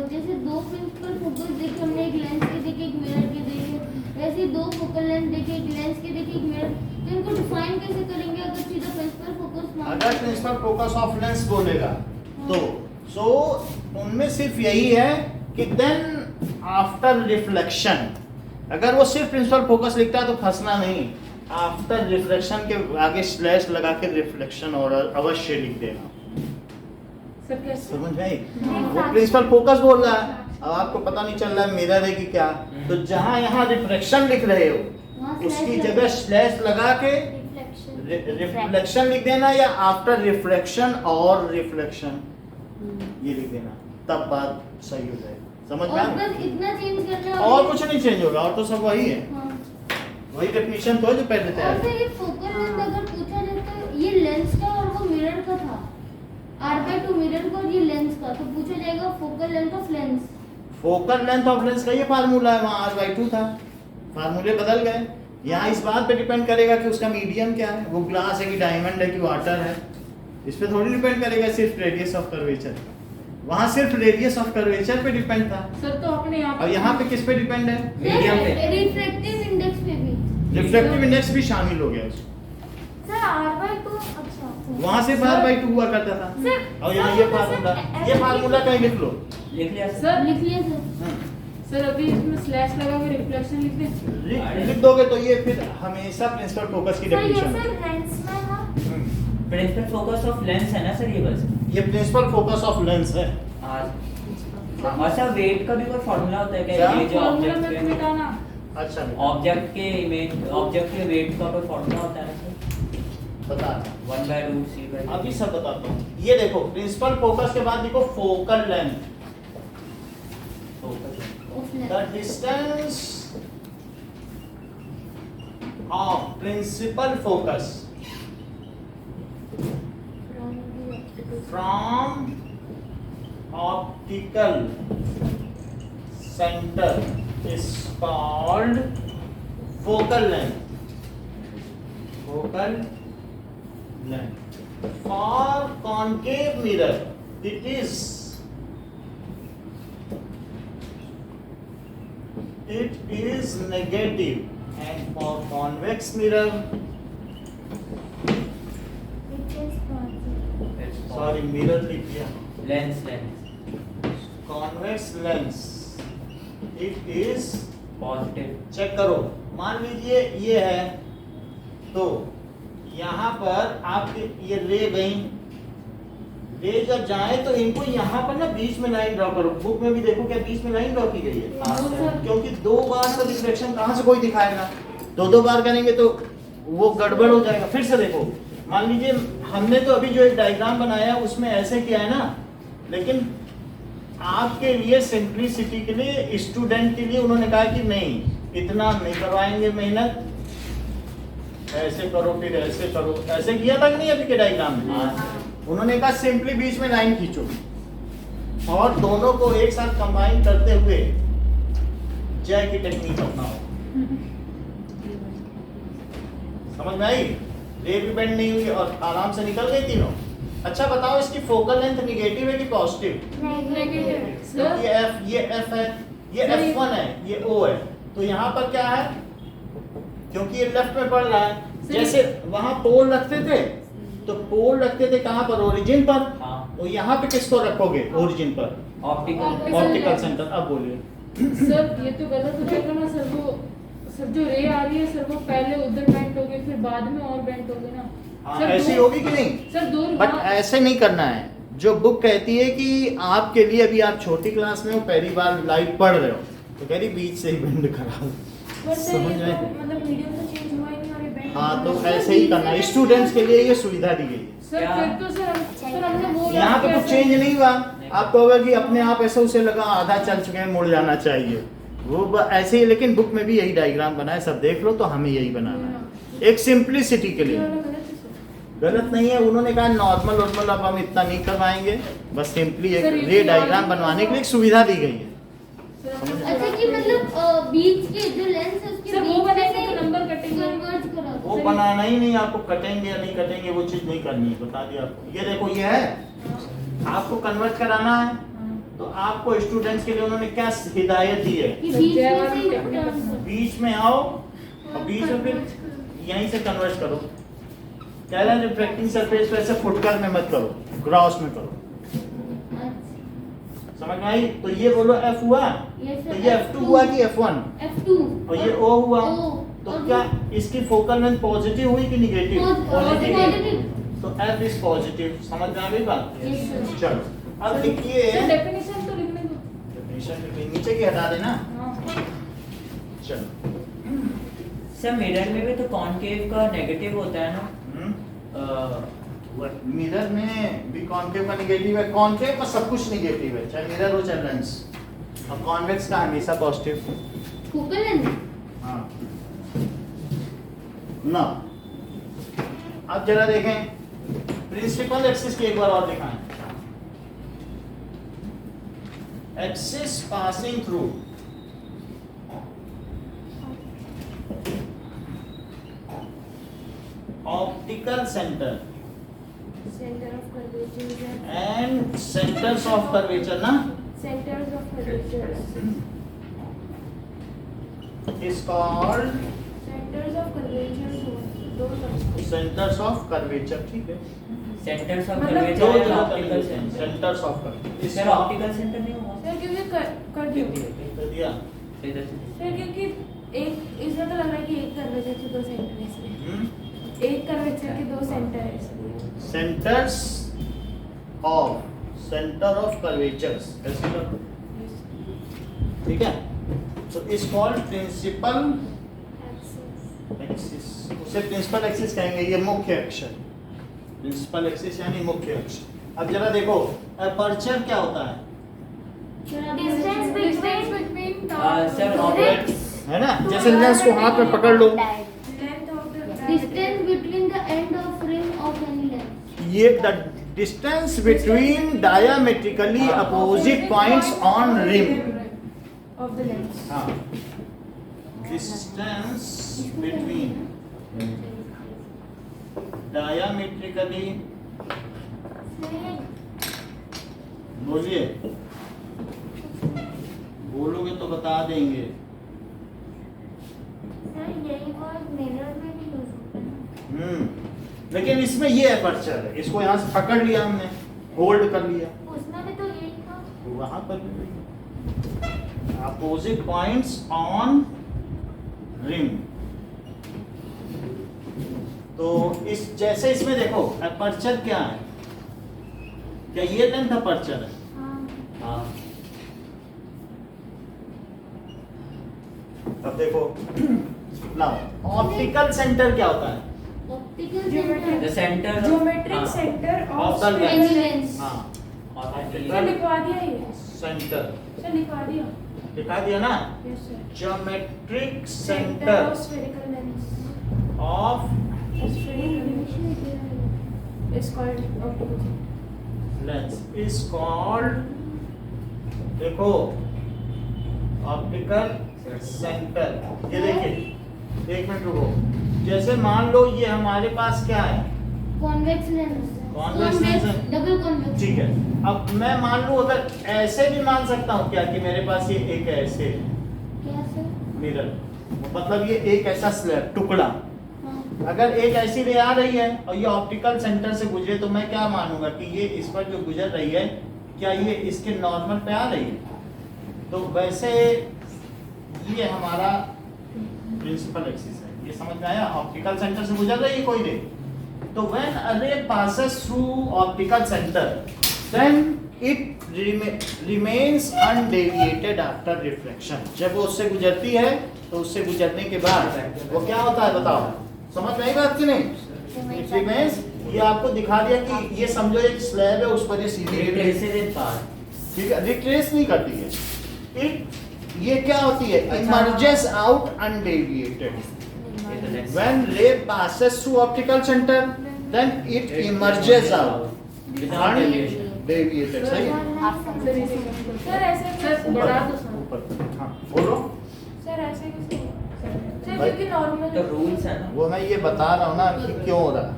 जैसे दो प्रिंसिपल फोकस देखे हमने, एक लेंस के देखे एक मिरर के देखे, वैसे ही दो फोकल लेंथ देखे, एक लेंस के देखे एक मिरर, तो इनको डिफाइन कैसे करेंगे अगर सीधा प्रिंसिपल फोकस मान? अगर प्रिंसिपल फोकस ऑफ लेंस बोलेगा तो सो उनमें सिर्फ यही है कि देन आफ्टर रिफ्लेक्शन, अगर वो सिर्फ प्रिंसिपल फोकस लिखता है तो फंसना नहीं, आफ्टर रिफ्लेक्शन के आगे स्लैश लगा के रिफ्लेक्शन और अवश्य लिख देना। सर कैसे? समझ में आई? वो प्रिंसिपल फोकस बोल रहा है, अब आपको पता नहीं चल रहा है मिरर है कि क्या, तो जहां यहाँ रिफ्लेक्शन लिख रहे हो वहाँ उसकी slash जगह स्लैश लगा के रिफ्लेक्शन रिफ्लेक्शन लिख देना, या आफ्टर रिफ्लेक्शन और रिफ्लेक्शन ये लिख देना, तब बात सही हो जाएगी। समझ में और आया? बस इतना चेंज करना है और कुछ नहीं चेंज होगा, और तो सब वही है, हाँ। वही डेफिनेशन तो है जो पहले और तैयार फिर है। ये फोकल लेंथ अगर पूछा जाए तो ये लेंस का और वो मिरर का था, r/2 मिरर का और ये लेंस का, तो पूछा जाएगा focal length of lens. Focal length of lens का ये फार्मूला है, वहाँ r/2 था, फार्मूले बदल गए। यहाँ इस बात पे डिपेंड करेगा कि उसका मीडियम क्या है, वो ग्लास है कि डायमंड है कि वाटर है, इस पे थोड़ी डिपेंड करेगा सिर्फ रेडियस ऑफ कर्वेचर। वहाँ सिर्फ रेडियस ऑफ कर्वेचर पे डिपेंड था, सर तो आपने यहाँ और यहाँ पे किस पे डिपेंड है? मीडियम पे। रिफ्रैक्टिव इंडेक्स पे भी रिफ्लेक्टिव इंडेक्स भी शामिल हो गया उसमें। सर r/2 अच्छा वहाँ से r/2 हुआ करता था, सर और यहाँ ये फार्मूला कहीं लिख लो। लिख लिया सर? सर लिख लिया सर। सर अभी इसमें स्लैश लगा के रिफ्लेक्शन लिख दें। लिख दोगे तो ये फिर हमेशा प्रिंसिपल फोकस की सर ये डेफिनेशन सर है। लेंस में ना प्रिंसिपल फोकस ऑफ लेंस है ना सर ये बस? ये प्रिंसिपल फोकस ऑफ लेंस है। और सर वेट का भी कोई फॉर्मूला होता है क्या? क्या? ये जो फॉर्मूला ऑब्जेक्ट में पे मिटाना। अच्छा ऑब्जेक्ट के इमेज, ऑब्जेक्ट के वेट का कोई फॉर्मूला होता है ना सर? बता, 1/√c/d। अभी सब बताता हूँ। ये देखो प्रिंसिपल फोकस के बाद देखो focal length, of the lens distance of principal focus from optical centre is called focal length. Focal length. For concave mirror, it is negative, and for convex mirror, it is positive। sorry mirror लिख दिया, lens convex lens, it is positive. Check करो, मान लीजिए ये है, तो यहाँ पर आपके ये रे गई, रे जब जाए तो इनको यहाँ पर ना बीच में लाइन ड्रॉ करो। बुक में भी देखो क्या बीच में लाइन ड्रॉ की गई है, हाँ सर। क्योंकि 2 बार का रिफ्लेक्शन कहाँ से कोई दिखाएगा, 2 बार करेंगे तो वो गड़बड़ हो जाएगा। फिर से देखो, मान लीजिए हमने तो अभी जो एक डायग्राम बनाया उसमें ऐसे किया है ना, लेकिन आपके लिए सिंप्लिसिटी के लिए, स्टूडेंट के लिए उन्होंने कहा कि नहीं इतना नहीं करवाएंगे मेहनत, ऐसे करो फिर ऐसे करो। ऐसे किया था कि नहीं अभी के डायग्राम में? उन्होंने कहा सिंपली बीच में लाइन खींचो और दोनों को एक साथ कंबाइन करते हुए जय की टेक्निक अपनाओ। समझ में आई? रे भी बेंड नहीं हुई और आराम से निकल गई तीनों। अच्छा बताओ इसकी फोकल लेंथ निगेटिव है कि पॉजिटिव? नेगेटिव क्योंकि ये F है, ये सर, F1 है, ये O है, तो यहाँ पर क्या है? क्योंकि ये लेफ्ट में पड़ रहा है, सर, जैसे वहां पोल रखते थे, तो पोल रखते थे कहाँ पर? ओरिजिन पर। हाँ। तो यहाँ पे किसको रखोगे? ओरिजिन पर, ऑप्टिकल ऑप्टिकल सेंटर। अब बोलिए। सर ये तो गलत हो जाएगा ना सर, वो सर जो रे आ रही है सर वो पहले उधर बेंट होगी फिर बाद में और बेंट होगी ना हाँ, सर, ऐसी दो- होगी कि नहीं? सर दूर बट ऐसे नहीं करना है। जो बुक कहती है कि आपके लिए, अभी आप छोटी क्लास में हो, पहली बार लाइव पढ़ रहे हो, तो कह रही बीच से ही बेंड करा दो। समझ में? मतलब मीडियम तो चेंज हुआ ही नहीं और ये बैंड हाँ, तो ऐसे ही करना है। स्टूडेंट्स के लिए ये सुविधा दी गई है। सर क्या? फिर तो सर हमने वो यहाँ पे कुछ चेंज नहीं हुआ। आप कहोगे कि अपने आप ऐसे उसे लगा आधा चल चुके हैं, मुड़ जाना चाहिए, वो ऐसे ही। लेकिन बुक में भी यही डायग्राम बना है, सब देख लो, तो हमें यही बनाना है एक सिंप्लिसिटी के लिए। गलत नहीं है, उन्होंने कहा नॉर्मल नॉर्मल, अब हम इतना नहीं करवाएंगे, बस सिंपली एक सर, ये रे तो डायग्राम नॉर्मल बनवाने के लिए एक सुविधा दी गई है। अच्छा कि मतलब बीच के जो लेंस है उसके सर, वो बीच बनाने में से तो नंबर कटेंगे। कन्वर्ज करा दो। वो बनाना ही नहीं, आपको कटेंगे या नहीं कटेंगे वो चीज नहीं करनी है, बता दिया आपको। ये देखो, ये है, आपको कन्वर्ट कराना है, तो आपको स्टूडेंट्स के लिए उन्होंने क्या हिदायत दी है? कि बीच में से ही turn करो। बीच में आओ और बीच में फिर यहीं से कन्वर्ट करो। कह रहे हैं रिफ्लेक्टिंग सरफेस पे ऐसे फुटकर में मत करो, ग्रॉस में करो। समझ में आई? तो ये बोलो F हुआ, Yes, तो sir, ये F2 हुआ कि F1? F2 और ये O हुआ, O, तो और क्या इसकी फोकल लेंथ पॉजिटिव हुई कि निगेटिव? पॉजिटिव। तो F इज पॉजिटिव। समझ में आ गई बात? Yes, sir. चलो अब लिखिए, सर डेफिनेशन तो लिखने दो। डेफिनेशन लिखिए, नीचे की हटा देना। हाँ। चलो सर मिरर में भी तो कॉनकेव का नेगेटिव होता है ना? मिरर में भी कॉन्केव का निगेटिव है, कॉन्केव का सब कुछ निगेटिव है, चाहे मिरर हो चाहे लेंस। और कॉन्वेक्स का हमेशा पॉजिटिव। फोकल लेंथ हाँ ना। अब जरा देखें प्रिंसिपल एक्सिस की एक बार और दिखाएं। Axis passing through optical centre centre of curvature and centres of curvature ना centres of curvature is called centres of curvature दो शब्द सेंटर्स ऑफ कर्वेचर। ठीक है, सेंटर्स ऑफ मतलब दो कर्वेचर जगह optical curvature, centre. Centres of curvature. Sir optical centre नहीं होगा? सर क्योंकि कर दियो कर दिया। इधर से सर क्योंकि एक इसमें तो लग रहा है कि एक कर्वेचर के दो सेंटर है इसलिए एक कर्वेचर के दो सेंटर है इसलिए centres of centre of curvatures, ऐसे करो। ठीक है, तो इस कॉल्ड प्रिंसिपल एक्सिस। उसे प्रिंसिपल एक्सिस कहेंगे, ये मुख्य अक्ष है। प्रिंसिपल एक्सिस यानी मुख्य अक्ष। अब जरा देखो अपर्चर क्या होता है? डिस्टेंस बिटवीन सर ऑप्टिक्स है ना, जैसे लेंस को हाथ में पकड़ लो, length of the distance between the end of ring of any lens. ये the distance between diametrically opposite points on rim. Of the lens हाँ, डिस्टेंस बिटवीन डायमेट्रिकली, बोलिए, बोलोगे तो बता देंगे। यही बात मिरर में भी यूज होता है। लेकिन इसमें ये अपर्चर है, इसको यहाँ से पकड़ लिया हमने, होल्ड कर लिया, उसमें भी तो यही था। वहां पर भी अपोजिट पॉइंट्स ऑन रिम। तो इस जैसे इसमें देखो अपर्चर क्या है, क्या ये लेंथ अपर्चर है? हाँ अब देखो नाउ ऑप्टिकल सेंटर क्या होता है? Optical the centre geometric centre Of of the lens. Lens. हाँ, सर लिखवा दिया ये सेंटर सर लिखवा दिया दिखा दिया ना, yes sir geometric centre centre of spherical lens of is called optical lens is called, देखो ऑप्टिकल सेंटर। ये देखिए, एक मिनट रुको, जैसे मान लो ये हमारे पास क्या है, कॉन्वेक्स लेंस। कॉन्वेक्स लेंस है, डबल कॉन्वेक्स। ठीक है। अब मैं मान लूं अगर ऐसे भी मान सकता हूँ क्या कि मेरे पास ये एक ऐसे कैसे? मिरर, मतलब ये एक ऐसा स्लैब टुकड़ा, हाँ। अगर एक ऐसी रे आ रही है और ये ऑप्टिकल सेंटर से गुजरे तो मैं क्या मानूंगा कि ये इस पर जो गुजर रही है क्या ये इसके नॉर्मल पे आ रही है। तो वैसे ये हमारा प्रिंसिपल एक्सिस है, ये समझ में आया। ऑप्टिकल सेंटर से गुजर रही है कोई रे, तो when a ray passes through optical centre then it remains undeviated after reflection. जब वो उससे गुजरती है तो उससे गुजरने के बाद वो क्या होता है बताओ, समझ में आई बात कि नहीं। इट रिमेन्स, ये आपको दिखा दिया कि ये समझो एक स्लैब है उस पर ये सीधी रे, ठीक है, रिट्रेस नहीं करती है। इट ये क्या होती है, emerges out undeviated. When ray passes through optical center, then it emerges out undeviated. सही है? सर ऐसे सर बढ़ा दो सर। ऊपर, हाँ बोलो। सर ऐसे कैसे होगा? सर भाई, क्योंकि नॉर्मल तो रूल्स है ना। वो मैं ये बता रहा हूँ ना कि क्यों हो रहा है।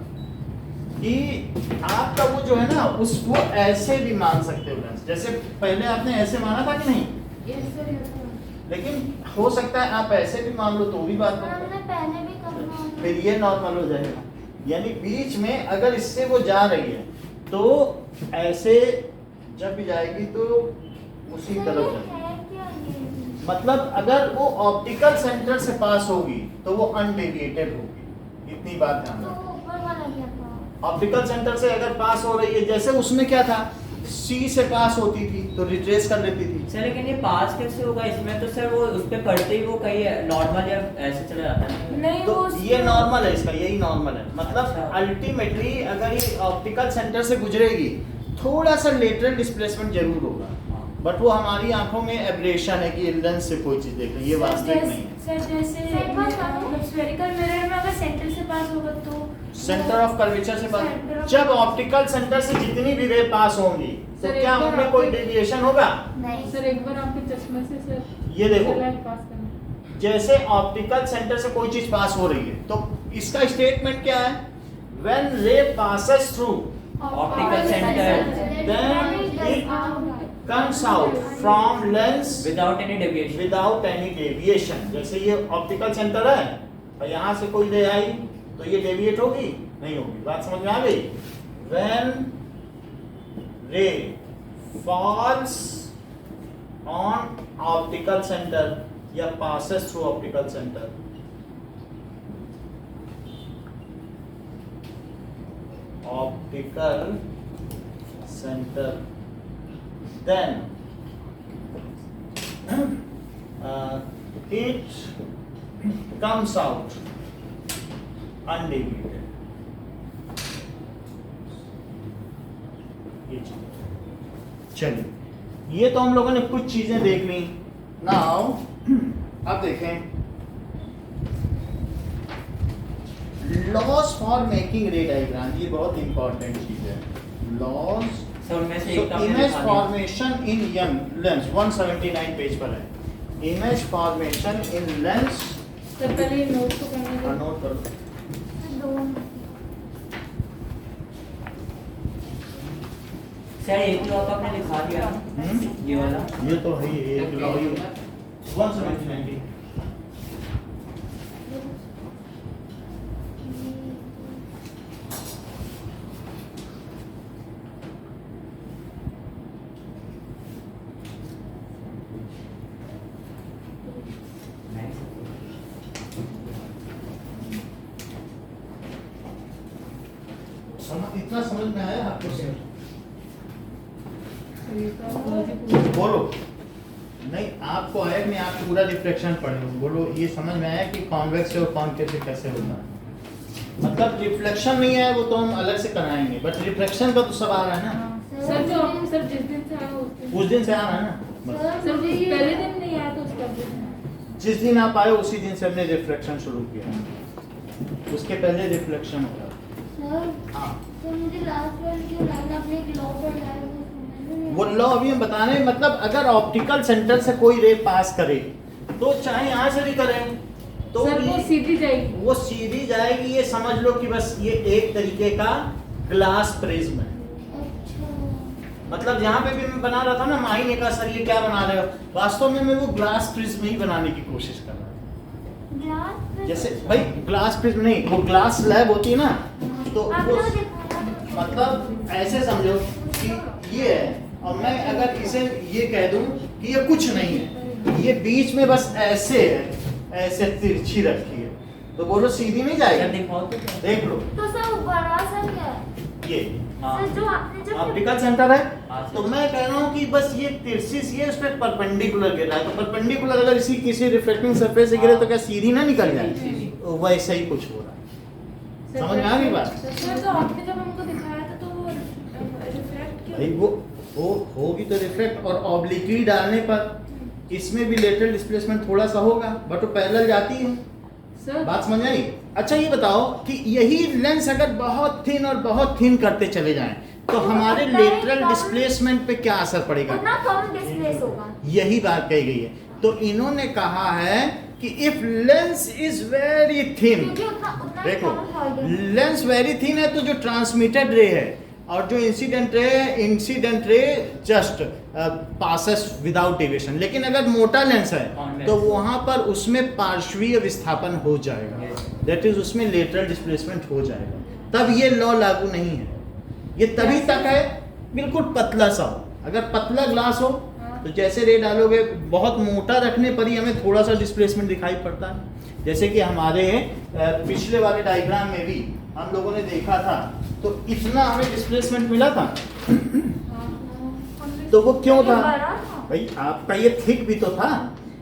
कि आपका वो जो है ना उसको ऐसे भी मान सकते हो लेंस, जैसे पहले आपने ऐसे माना था कि नहीं, यस सर यस सर। लेकिन हो सकता है आप ऐसे भी मान लो तो भी बात नहीं। हमने पहले भी करना है। फिर ये नॉर्मल हो जाएगा, यानी बीच में अगर इससे वो जा रही है तो ऐसे जब भी जाएगी तो उसी तरफ जाएगी। है क्या ये? मतलब अगर वो ऑप्टिकल सेंटर से पास होगी तो वो अनडेविएटेड होगी, इतनी बात ध्यान तो रखो। ऊपर वाला क्या था? ऑप्टिकल सेंटर से अगर पास हो रही है, जैसे उसमें क्या था, सी से पास होती थी तो रिट्रेस कर लेती थी। सर लेकिन ये पास कैसे होगा इसमें, तो सर वो उस पे पढ़ते ही वो कहीं नॉर्मल या ऐसे चला जाता है। नहीं तो वो ये नॉर्मल है, इसका यही नॉर्मल है। मतलब अच्छा। अल्टीमेटली अगर ये ऑप्टिकल सेंटर से गुजरेगी थोड़ा सा लेटरल डिस्प्लेसमेंट जरूर होगा, बट वो हमारी आंखों में एब्रेशन है कि लेंस से कोई चीज देख रही है, ये वास्तविक नहीं है। सर जैसे स्फेरिकल मिरर में अगर सेंटर से पास होगा तो सेंटर ऑफ कर्वेचर से Center पास, of- जब ऑप्टिकल सेंटर से जितनी भी रे पास होंगी तो सर, क्या एक बार उनमें कोई आपके- डेविएशन होगा। नहीं। सर एक बार आपके चश्मे से सर ये देखो, लाइट पास करना। जैसे ऑप्टिकल सेंटर से कोई चीज पास हो रही है तो इसका स्टेटमेंट क्या है, व्हेन रे passes through optical centre then it comes out from lens without any deviation. without any deviation। जैसे ये ऑप्टिकल सेंटर है और यहाँ से कोई रे आई तो ये डेविएट होगी नहीं होगी, बात समझ में आ गई। when ray falls on optical center या passes through optical center, optical center, then it comes out undeviated। ये चलिए, ये तो हम लोगों ने कुछ चीजें देख ली। नाउ अब देखें लॉस फॉर मेकिंग रे डायग्राम, ये बहुत इंपॉर्टेंट चीज है। लॉस सर उनमें से So एक तो आपने image दिखा दिया। formation in young lens 179 page पर है। Image formation in lens, sir पहले ये नोट तो करने दो। नोट करो। सर एक तो आपने दिखा दिया ये वाला। ये तो है ही, एक लॉ 179। इतना समझ में आया आपको सर? सर ये तो आप बहुत ही पूरा- बोलो नहीं, आपको आया कि नहीं, आप पूरा रिफ्लेक्शन पढ़े हो, बोलो ये समझ में आया कि कॉन्वेक्स और कॉन्केव से कैसे होता है। मतलब रिफ्लेक्शन नहीं है वो तो हम अलग से कराएंगे, बट रिफ्लेक्शन का तो सब आ रहा है ना, सर जो सर जिस दिन से आया उस दिन उस दिन से आ रहा है ना। बस। सर जिस पहले दिन नहीं आया तो उसका दिन जिस दिन आप आए उसी दिन से हमने रिफ्लेक्शन शुरू किया, उसके पहले रिफ्लेक्शन हो रहा सर हाँ। तो मुझे लास्ट वाली जो लाइन आपने एक लॉ पढ़ाया है वो समझ में नहीं वो लॉ अभी हम बता रहे हैं, मतलब अगर ऑप्टिकल सेंटर से कोई रे पास करे तो चाहे यहाँ से भी करें तो सर वो ये- सीधी जाएगी। वो सीधी जाएगी, ये समझ लो कि बस ये एक तरीके का ग्लास प्रिज्म है। अच्छा मतलब जहाँ पे भी मैं बना रहा था ना, माही ने कहा सर ये क्या बना रहे हो, वास्तव में मैं वो ग्लास प्रिज्म ही बनाने की कोशिश कर रहा था। ग्लास जैसे भाई ग्लास प्रिज्म नहीं, वो ग्लास स्लैब होती है ना, तो आपने वो वो दिखाया मतलब ऐसे समझो कि ये है, और मैं अगर इसे ये कह दूं कि ये कुछ नहीं है, ये बीच में बस ऐसे है, ऐसे तिरछी रखी है, तो बोलो सीधी नहीं सर जाएगी। दिखाओ तो क्या? देख लो तो सर वो बड़ा सा क्या है ये हाँ सर जो आपने जब ऑप्टिकल सेंटर है, हाँ, तो मैं कह रहा हूँ कि बस ये तिरछी सी है, उस पर परपेंडिकुलर गिर रहा है, तो परपेंडिकुलर अगर इसी किसी रिफ्लेक्टिंग सरफेस से गिरे तो क्या सीधी ना निकल जाए, तो वैसे ही कुछ हो रहा है। समझ में आ गई बात? सर तो आपने जब हमको दिखाया था तो वो रिफ्लेक्ट क्यों? भाई वो होगी तो रिफ्लेक्ट, और ऑब्लिकली डालने पर इसमें भी लेटरल डिस्प्लेसमेंट थोड़ा सा होगा, बट वो पैरेलल जाती है। सर बात समझ आई? अच्छा ये बताओ कि यही लेंस अगर बहुत थिन और बहुत थिन करते चले जाएं तो हमारे लेटरल डिस्प्लेसमेंट पे क्या असर पड़ेगा? उतना कम डिस्प्लेस होगा। यही बात कही गई है। तो इन्होंने कहा है कि if lens is very thin, क्योंकि उतना उतना ही देखो कम होगा। लेंस वेरी थिन है तो जो ट्रांसमिटेड रे है और जो incident ray just passes without deviation, लेकिन अगर मोटा लेंस है Convex. तो वहां पर उसमें पार्श्वीय विस्थापन हो जाएगा, दैट इज उसमें लेटरल डिस्प्लेसमेंट हो जाएगा, तब ये लॉ लागू नहीं है। ये तभी तक है बिल्कुल पतला सा हो, अगर पतला ग्लास हो तो जैसे रे डालोगे, बहुत मोटा रखने पर ही हमें थोड़ा सा डिस्प्लेसमेंट दिखाई पड़ता है। जैसे कि हमारे पिछले वाले डायग्राम में भी हम लोगों ने देखा था, तो इतना हमें डिस्प्लेसमेंट मिला था, तो वो क्यों था? भाई आपका ये थिक भी तो था,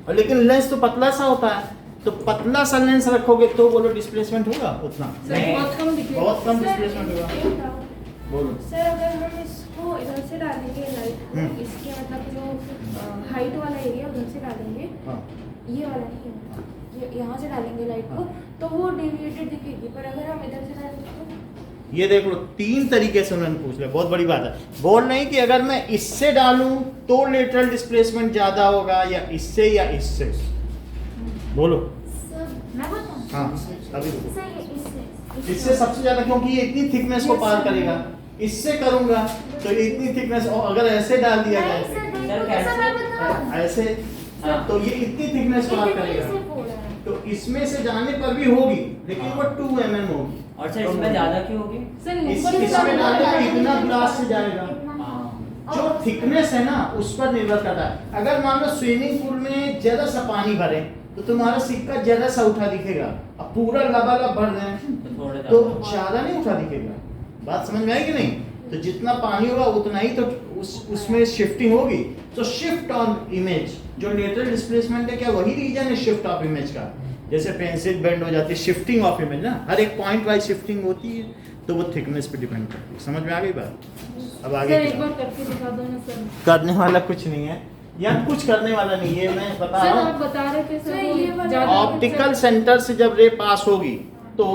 और लेकिन लेंस तो पतला सा होता है, तो पतला सा लेंस रखोगे तो बोलो डिस्प्लेसमेंट होगा उतना? सर बहुत कम दिखेगा। बहुत कम सर, डिस्प्लेसमेंट होगा। एक doubt। बोलो। सर अगर हम इसको इधर से डालेंगे लाइट, इसके मतलब जो हाइट वाला एरिया उधर से डालेंगे, हाँ ये वाला नहीं है, ये यहाँ से डालेंगे लाइट को, तो वो डेविएटेड दिखेगी, पर अगर हम इधर से डालेंगे तो ये देख लो, 3 तरीके से उन्होंने पूछ लिया, बहुत बड़ी बात है। बोल नहीं कि अगर मैं इससे डालूं तो लेटरल डिस्प्लेसमेंट ज्यादा होगा या इससे या इससे, बोलो। सर मैं बताऊं? हाँ अभी रुको। सर ये इससे इससे सबसे ज्यादा, क्योंकि ये इतनी थिकनेस को पार करेगा, इससे करूंगा तो ये इतनी थिकनेस, और अगर ऐसे डाल दिया नहीं जाए सर देखो कैसा मैं बताऊं? ऐसे, तो ये इतनी थिकनेस पार करेगा, तो इसमें से जाने पर भी होगी, लेकिन वो 2 mm होगी। और सर इसमें ज्यादा क्यों होगी? सर इसमें डालने पे इतना ग्लास से जाएगा। हाँ जो थिकनेस है ना उस पर निर्भर करता है। अगर मान लो स्विमिंग पूल में ज्यादा सा पानी भरे तो तुम्हारा सिक्का ज्यादा सा उठा दिखेगा, अब पूरा लबालब भर दें तो थोड़े तो ज्यादा। ज्यादा नहीं उठा दिखेगा। बात समझ में आई कि नहीं? तो जितना पानी होगा उतना ही तो उसमें शिफ्टिंग होगी। तो शिफ्ट ऑफ इमेज, जो लेटरल डिस्प्लेसमेंट है, क्या वही रीजन है शिफ्ट ऑफ इमेज का? जैसे पेंसिल बेंड हो जाती है, शिफ्टिंग ऑफ इमेज ना, हर एक पॉइंट वाइज शिफ्टिंग होती है, तो वो थिकनेस पे डिपेंड करती है। समझ में आ गई बात? अब आगे सर एक क्या? बार करके दिखा दो ना सर। करने वाला कुछ नहीं है, या कुछ करने वाला नहीं है, मैं बता सर रहा आप हूँ। बता रहे थे सर, सर ये वो वाला ज्यादा ऑप्टिकल सेंटर से जब रे पास होगी तो,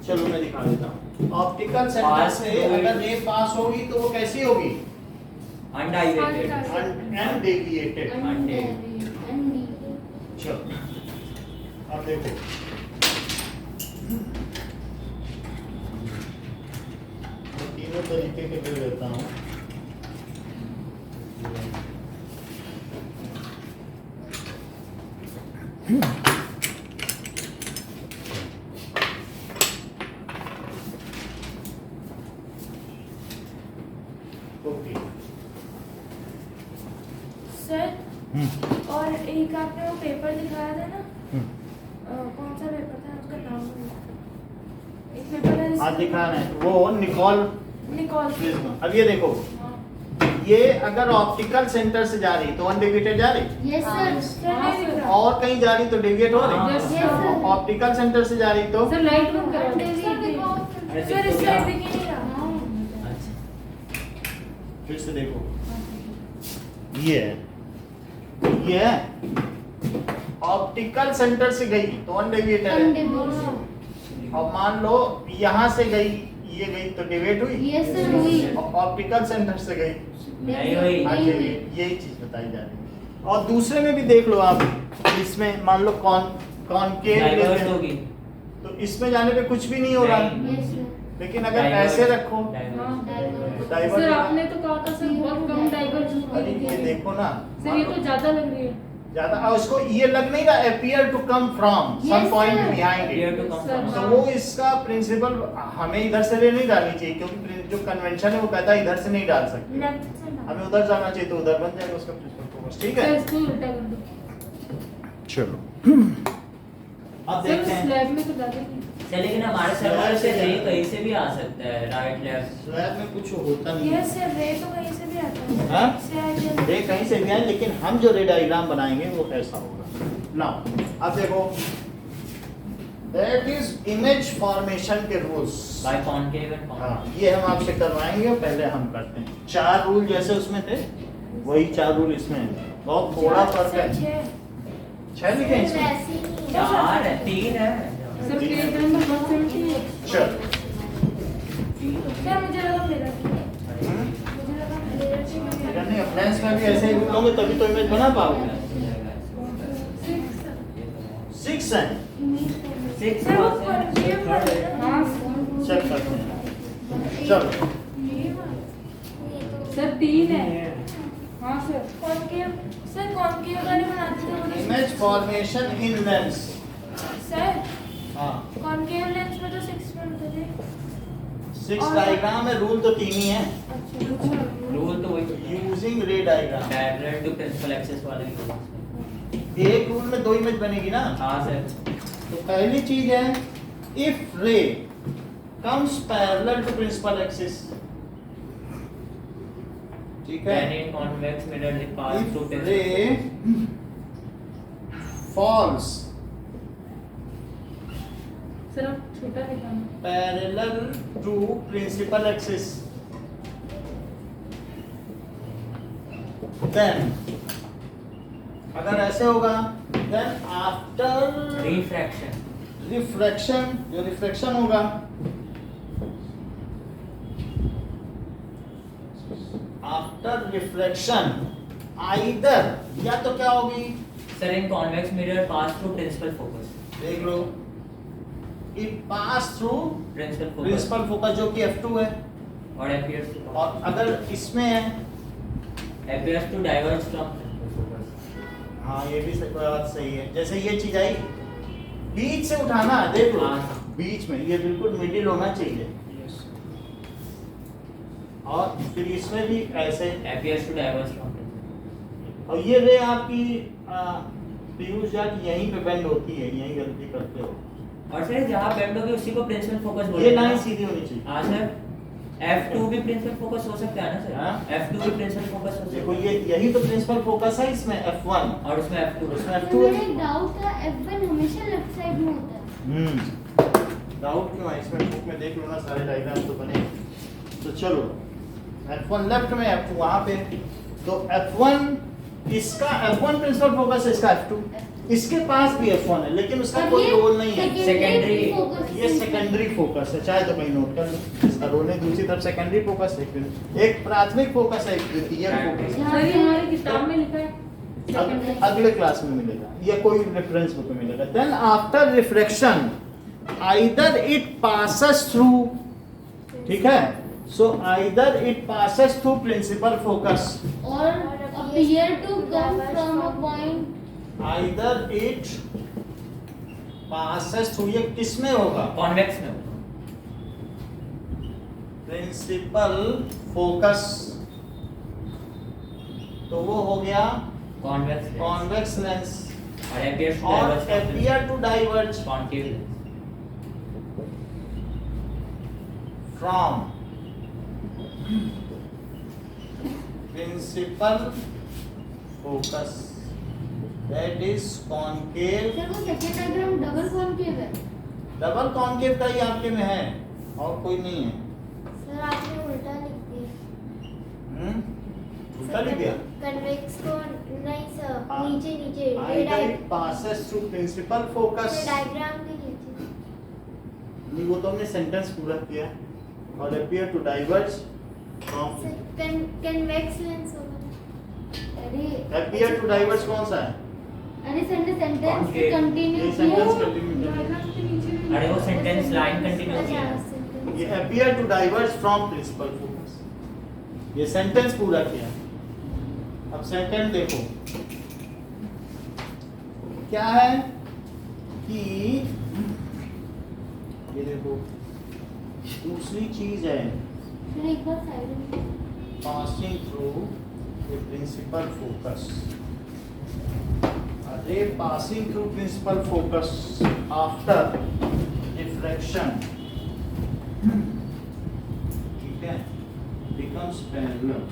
चलो मैं दिखा देता हूँ। ऑप्टिकल सेंटर पास से होगी। अगर रे पास होगी तो वो कैसी होगी? अनडाइवेटेड। अनडेविएटेड। चलो अब देखो, मैं तीनों तरीके के ले लेता हूँ। ओके। सर और एक आपने वो पेपर दिखाया था ना, कौन सा पेपर था उसका नाम भूल गई। एक पेपर है आज दिखा रहे हैं वो निकॉल निकॉल प्रिज्म। अब ये देखो, ये अगर ऑप्टिकल सेंटर से जा रही तो अनडेविएटेड जा रही, यस सर सर नहीं दिख रहा। और कहीं जा रही तो डेविएट हो रही। Yes, sir. ऑप्टिकल सेंटर से जा रही तो सर लाइट बंद करा दो। सर दिखाओ। अरे सर देखो इस क्या? साइड दिख ही नहीं रहा। अच्छा फिर से देखो, ये है ऑप्टिकल सेंटर से गई तो अनडेविएटेड है। अब मान लो यहाँ से गई, ये गई तो डेविएट हुई। यस सर हुई। ऑप्टिकल सेंटर से गई, नहीं हुई। हाँ, यही चीज बताई जा रही है। और दूसरे में भी देख लो आप, इसमें मान लो कॉनकेव डाइवर्ट होगी। तो इसमें जाने पे कुछ भी नहीं हो रहा, नहीं। यस सर लेकिन अगर ऐसे रखो हाँ। डाइवर्ट सर आपने तो कहा था सर बहुत कम डाइवर्जेंस अरे ये देखो ना सर ये तो ज्यादा लग रही है। ज्यादा उसको ये लग नहीं रहा appear to come from some Yes, point sir. behind Appear it to come Sir, from. तो वो इसका प्रिंसिपल हमें इधर से ले नहीं डालनी चाहिए क्योंकि जो कन्वेंशन है वो कहता है इधर से नहीं डाल सकते लेफ्ट से ना हमें उधर जाना चाहिए तो उधर बन जाएगा उसका प्रिंसिपल फोकस ठीक सर है इसको उल्टा कर दो। चलो अब सर देखते हैं स्लैब में तो डाले नहीं। सर लेकिन हमारे सर्वर से रे कहीं से भी आ सकता है, राइट लेफ्ट। स्लैब में कुछ होता नहीं ये है से रे तो कहीं से भी आता है हाँ? से आइए रे कहीं से भी आए लेकिन हम जो रे डायग्राम बनाएंगे वो कैसा होगा नाउ अब देखो दैट इज इमेज फॉर्मेशन के रूल्स बाय कॉनकेव एंड हाँ कॉन्वेक्स। ये हम आपसे करवाएंगे और पहले हम करते हैं 4 रूल जैसे उसमें थे वही 4 रूल इसमें हैं बहुत थोड़ा फर्क है 6 लिखे हैं इसमें वैसे ही नहीं है। चार है, 3 है। Sir page number 178। चल सर मुझे लगा मेरा हम्म? मुझे लगा मेरा अगर नहीं अप्लायंस में भी ऐसे ही रूल होंगे तभी तो इमेज बना पाओगे 6 है Six सर वो was है। कॉन्केव वाला है ना? हाँ चेक करते हैं चलो ये वाला सर 3 है। हाँ सर कॉन्केव सर कॉन्केव वाले बनाते थे वो इमेज फॉर्मेशन इन लेंस सर हाँ कॉन्केव लेंस में तो 6 बनते थे 6 डायग्राम है रूल तो 3 ही है अच्छा रूल तो वही तो using ray diagram parallel to principal axes वाले भी रूल हैं। एक रूल में 2 इमेज बनेगी ना हाँ सर। तो पहली चीज है if ray comes parallel to principal axis ठीक है Then in convex mirror they pass if through ray falls sir आप छोटा दिखाना। parallel to principal axis then अगर ऐसे होगा then after refraction। रिफ्रैक्शन जो रिफ्रैक्शन होगा आफ्टर रिफ्लेक्शन आइदर या तो क्या होगी Sir in convex mirror pass through principal focus। देख लो it pass through Principal focus principal focus जो कि F2 है और appears to और अगर इसमें है diverge from principal focus। हाँ ये भी बात सही है जैसे ये चीज आई बीच से उठाना देख लो हाँ। बीच में ये बिल्कुल मिडिल होना चाहिए और फिर इसमें भी ऐसे Appears to diverge from principal। और ये रे आपकी पीयूष जाट यहीं पे बेंड होती है यहीं गलती करते हो और सर जहाँ बेंड होगी उसी को प्रिंसिपल फोकस ये बोलेंगे लाइन ना? सीधी होनी चाहिए हाँ सर। F2 भी प्रिंसिपल फोकस हो सकता है ना हाँ। सर? F2 भी प्रिंसिपल फोकस हो देखो सकता ये यही तो प्रिंसिपल फोकस है इसमें F1 है और उसमें F2 उसमें तो F2 मेरा है एक डाउट था F1 हमेशा लेफ्ट साइड में होता है डाउट क्यों है इसमें बुक में देख लो ना सारे डायग्राम तो बने तो चलो F1 लेफ्ट में F2 वहां पे तो F1 इसका F1 प्रिंसिपल फोकस है इसका F2 इसके पास भी F1 है लेकिन उसका और कोई ये रोल नहीं है Secondary- focus ये सेकेंडरी फोकस है चाहे तो कहीं नोट कर लो इसका रोल है दूसरी तरफ सेकेंडरी फोकस है एक प्राथमिक फोकस है एक द्वितीय फोकस है सर ये हमारी किताब में लिखा है secondary। अगले क्लास में मिलेगा या कोई रेफरेंस बुक में मिलेगा then after reflection either it passes through ठीक है so either it passes through principal focus और appear to come from a point either it passes through ये किस में होगा कॉन्वेक्स में प्रिंसिपल फोकस तो वो हो गया कॉन्वेक्स कॉन्वेक्स लेंस और appears to और diverge from appear to diverge concave lens। from principal focus that is concave sir वो सेकंड डायग्राम डबल कॉन्केव है डबल कॉन्केव का ही आपके में है और कोई नहीं है सर आपने उल्टा लिख दिया उल्टा लिख दिया कन्वेक्स को नहीं सर हाँ। नीचे नीचे either it passes through principal focus diagram के नीचे नहीं वो तो हमने सेंटेंस पूरा किया और appear to diverge from convex lens होगा अरे appear to diverge कौन सा है अरे सर ने सेंटेंस Concave। कंटिन्यू ये किया सेंटेंस कंटिन्यू डायग्राम के नीचे भी अरे वो सेंटेंस लाइन कंटिन्यू अच्छा किया sentence। ये appear to diverge from principal focus। ये सेंटेंस पूरा किया। अब सेंटेंस देखो क्या है कि ये देखो दूसरी चीज है फिर एक बार side passing through the principal focus। ray passing through principal focus after diffraction, ठीक है, becomes parallel।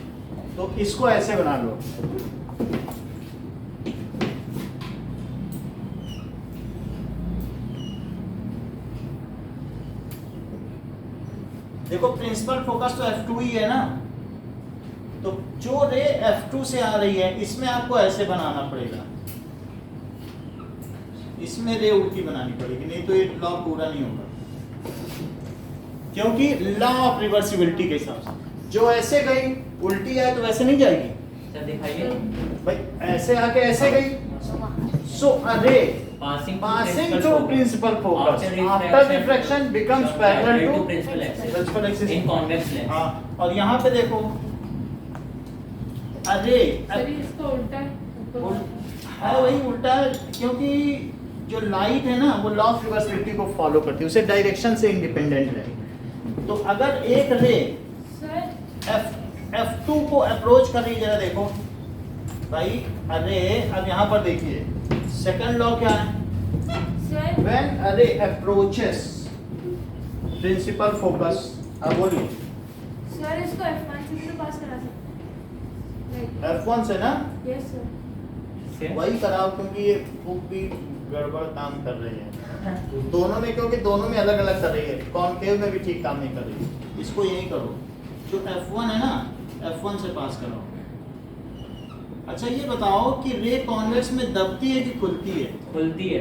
तो इसको ऐसे बना लो, देखो प्रिंसिपल फोकस तो F2 ही है ना, तो जो रे F2 से आ रही है इसमें आपको ऐसे बनाना पड़ेगा, इसमें रे उल्टी बनानी पड़ेगी, नहीं तो ये लॉ पूरा नहीं होगा, क्योंकि लॉ ऑफ रिवर्सिबिलिटी के हिसाब से जो ऐसे गई उल्टी आए तो वैसे नहीं जाएगी। सर दिखाइए। भाई ऐसे आके ऐसे गई, सो अ रे passing through principal focus after diffraction becomes parallel to principal axis in convex lens। हाँ, और यहाँ पे देखो अरे सर ये इसका उल्टा है ऊपर वाला। है वही उल्टा है, क्योंकि जो लाइट है ना वो लॉ ऑफ रिवर्सिबिलिटी को फॉलो करती है, उसे डायरेक्शन से इंडिपेंडेंट है। तो अगर एक रे सर F2 को अप्रोच कर रही है, जरा देखो भाई, अरे अब यहाँ पर देखिए सेकंड लॉ क्या है, sir when array approaches principal focus, अब बोलिए सर इसको F1 से भी पास करा सकते हैं। F1 से ना, यस सर। वही कराओ क्योंकि ये बुक भी गड़बड़ काम कर रही है दोनों में, क्योंकि दोनों में अलग अलग कर रही है, कॉनकेव में भी ठीक काम नहीं कर रही है। इसको यही करो, जो F1 है ना F1 से पास कराओ। अच्छा ये बताओ कि रे कॉन्वेक्स में दबती है कि खुलती है? खुलती है।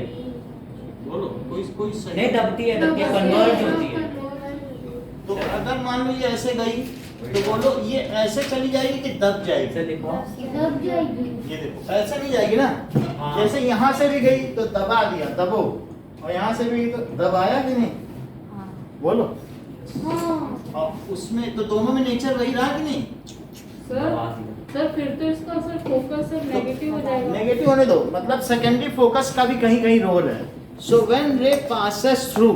बोलो कोई सही नहीं दबती है, कन्वर्ज होती है। तो अगर मान लो ये ऐसे गई तो बोलो ये ऐसे चली जाएगी कि दब जाएगी? सर देखो दब जाएगी। ये देखो ऐसे नहीं जाएगी ना, हाँ। जैसे यहाँ से भी गई तो दबा दिया, दबो, और यहाँ से भी तो दबाया कि नहीं? बोलो। हाँ और उसमें तो दोनों में नेचर वही रहा कि नहीं? सर फिर तो इसका सर फोकस सर नेगेटिव हो जाएगा। नेगेटिव होने दो, मतलब सेकेंडरी फोकस का भी कहीं कहीं रोल है। सो व्हेन रे पासेस थ्रू,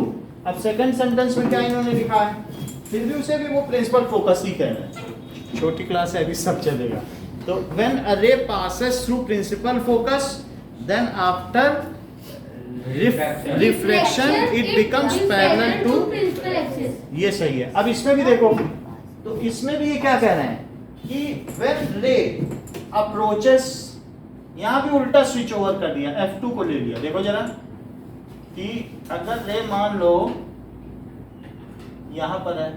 अब सेकंड सेंटेंस में क्या इन्होंने लिखा है, फिर भी उसे भी वो प्रिंसिपल फोकस ही कह रहे हैं, छोटी क्लास है अभी सब चलेगा। तो when a ray passes through principal focus then after reflection it becomes parallel to, principal axis. ये सही है। अब इसमें भी देखो, तो इसमें भी ये क्या कह रहे हैं कि व्हेन रे अप्रोचेस, यहाँ भी उल्टा स्विच ओवर कर दिया, F2 को ले लिया। देखो जरा कि अगर रे मान लो यहाँ पर है,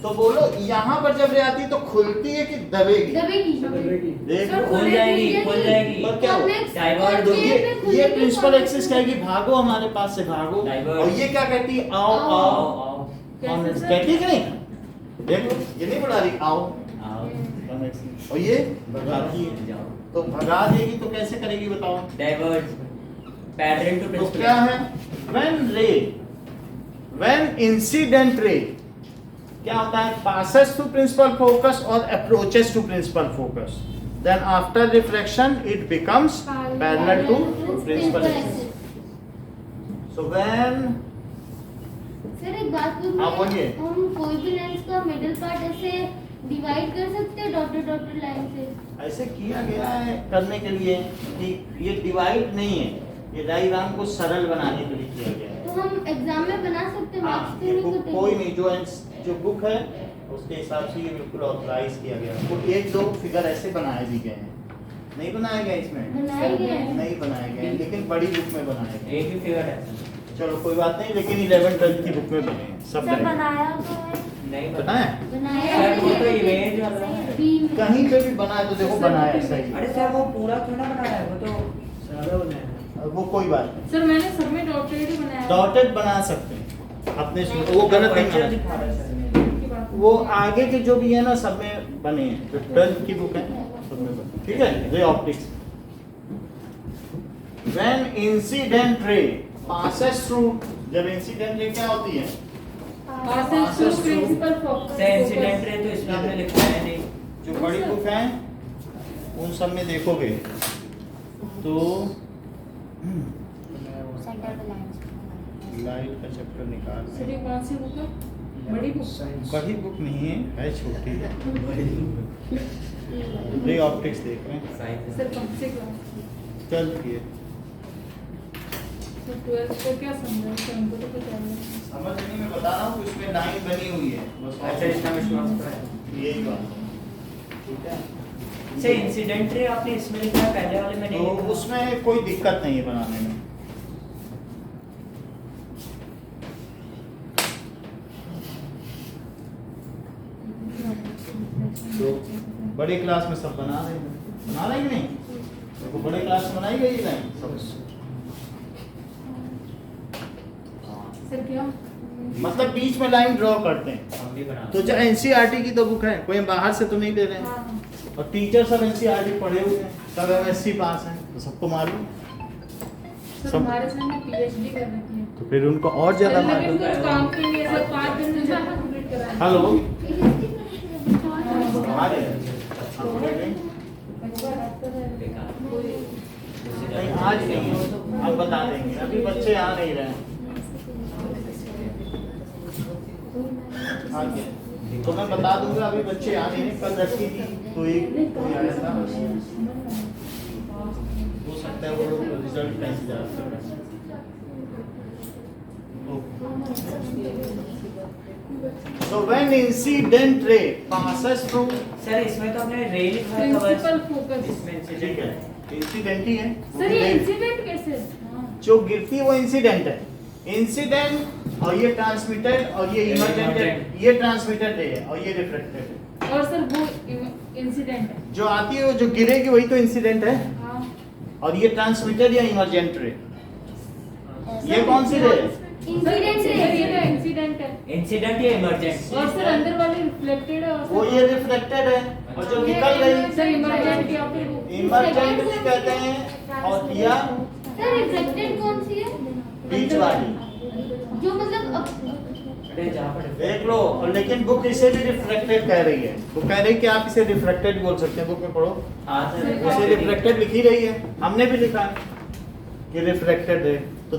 तो बोलो यहाँ पर जब रे आती है तो खुलती है कि दबेगी? दबेगी। देखो खुल जाएगी, खुल जाएगी। और क्या हो? डाइवर्ट होगी। ये प्रिंसिपल एक्सिस कहेगी भागो हमारे पास से भागो, Divert। और ये क्या कहती है? आओ आओ। आओ कैसे सर? कहती है कि नहीं? देखो ये नहीं बुला रही आओ, आओ और ये भगाती है, जाओ। तो भगा देगी तो कैसे करेगी बताओ? डाइवर्ट पैरेलल टू तो प्रिंसिपल। क्या है? when incident ray क्या होता है? passes through principal focus और approaches to principal focus, then after reflection it becomes parallel to principal axis। so when, sir एक बात पूछनी हाँ, बोलिए। है, हम कोई भी लेंस का मिडिल पार्ट ऐसे डिवाइड कर सकते हैं डॉटेड डॉटेड लाइन से? ऐसे किया गया है करने के लिए कि ये डिवाइड नहीं है, ये डायग्राम को सरल बनाने के लिए किया गया है। तो हम एग्जाम में बना सकते हैं, हाँ, मार्क्स तो ये नहीं बुक कटेंगे। कोई नहीं, जो बुक है उसके हिसाब से ये बिल्कुल ऑथराइज किया गया है। वो एक दो फिगर ऐसे बनाए भी गए हैं, नहीं बनाए गए इसमें? बनाए गए हैं। नहीं बनाए गए हैं, लेकिन बड़ी बुक में बनाए गए। एक ही फिगर है। चलो कोई बात नहीं, लेकिन 11-12 की बुक में बने हैं सब। सर बने हैं। बनाया तो है। नहीं पता है बनाया सर वो तो है। इमेज वाला है। बी में। कहीं पे भी बना है तो देखो बनाया है सही। अरे सर वो पूरा थोड़ा बनाया है, वो तो वो कोई बात नहीं, सर मैंने सब में डॉटेड ही बनाया है। डॉटेड बना सकते हैं अपने, वो गलत नहीं है। दिखा रहा है सर। की बात वो आगे के जो भी है ना सब में बने हैं, जो 12 की बुक है सब में बने, ठीक है। Ray optics, when incident ray passes through, जब इंसिडेंट रे क्या होती है? passes through principal focus. Sir incident ray तो इसमें आपने लिखा है नहीं। जो बड़ी बुक हैं उन सब में देखोगे तो सेंटर पे लाइंस लाइट का चैप्टर निकाल सर ये कौन सी बुक है? बड़ी बुक। बड़ी बुक नहीं है छोटी है। रे ऑप्टिक्स देख रहे हैं, साइंस सर कौन सी क्लास? चल रही है। सर 12th को क्या समझा है? सर हमको तो कुछ याद नहीं। समझ नहीं, मैं बता रहा हूँ इसमें लाइन बनी हुई है बस। अच्छा इसका विश्वास तो है। यही बात है, ठीक है। सर इंसिडेंट रे आपने इसमें लिखा है, पहले वाले में नहीं तो लिखा। उसमें कोई दिक्कत नहीं है बनाने में। तो बड़ी क्लास में सब बना रहे हैं, बना रहे हैं कि नहीं? देखो बड़े क्लास में बनाई गई लाइन सब। सर क्या? मतलब बीच में लाइन ड्रॉ करते हैं। हम भी बना तो जो एनसीईआरटी की तो बुक है, कोई बाहर से तो नहीं ले रहे हैं। हाँ। और टीचर सब एनसीईआरटी पढ़े हुए हैं, सब एमएससी पास हैं, तो सबको मालूम। सर सब- हमारे सर ने पीएचडी कर रखी है। तो फिर उनको और ज्यादा लेकिन मालूम। कोई काम के लिए सर 5 दिन में ज्यादा कंप्लीट करा। हेलो हाँ। आ रहे हैं। नहीं आज नहीं है, अब बता देंगे, अभी बच्चे आ नहीं रहे हैं। आगे तो मैं बता दूंगा, अभी बच्चे आ नहीं रहे। कल रखी थी तो एक कोई आया था, हो सकता है वो लोग रिजल्ट का इंतजार कर रहे हैं। So when incident ray passes through, sir इसमें तो हमने रे लिखा है प्रिंसिपल फोकस। इसमें ठीक इंसिडेंट है, इंसिडेंट ही है। सर ये इंसिडेंट कैसे? हाँ। जो गिरती है वो इंसिडेंट है। इंसिडेंट और ये ट्रांसमिटेड और ये इमर्जेंट है, ये ट्रांसमिटेड रे है और ये रिफ्लेक्टेड है। और सर वो इंसिडेंट है। जो आती है वो जो गिरेगी वही तो इंसिडेंट है। हाँ। और ये ट्रांसमिटेड या इमर्जेंट रे, ये कौन सी रे है? इंसिडेंट सर है। ये तो इंसिडेंट है। इंसिडेंट या इमरजेंसी। और सर अंदर वाली रिफ्लेक्टेड है। और वो ये रिफ्लेक्टेड है और जो निकल गई सर इमरजेंट या फिर वो- इमर्जेंट भी कहते हैं। और या सर रिफ्लेक्टेड कौन सी है? बीच वाली जो मतलब अरे जहाँ पर देख लो। और लेकिन बुक इसे भी रिफ्लेक्टेड कह रही है। वो कह रही है कि आप इसे रिफ्लेक्टेड बोल सकते हैं। बुक में पढ़ो, हाँ सर इसे रिफ्लेक्टेड लिखी रही है, हमने भी लिखा है कि रिफ्लेक्टेड है। तो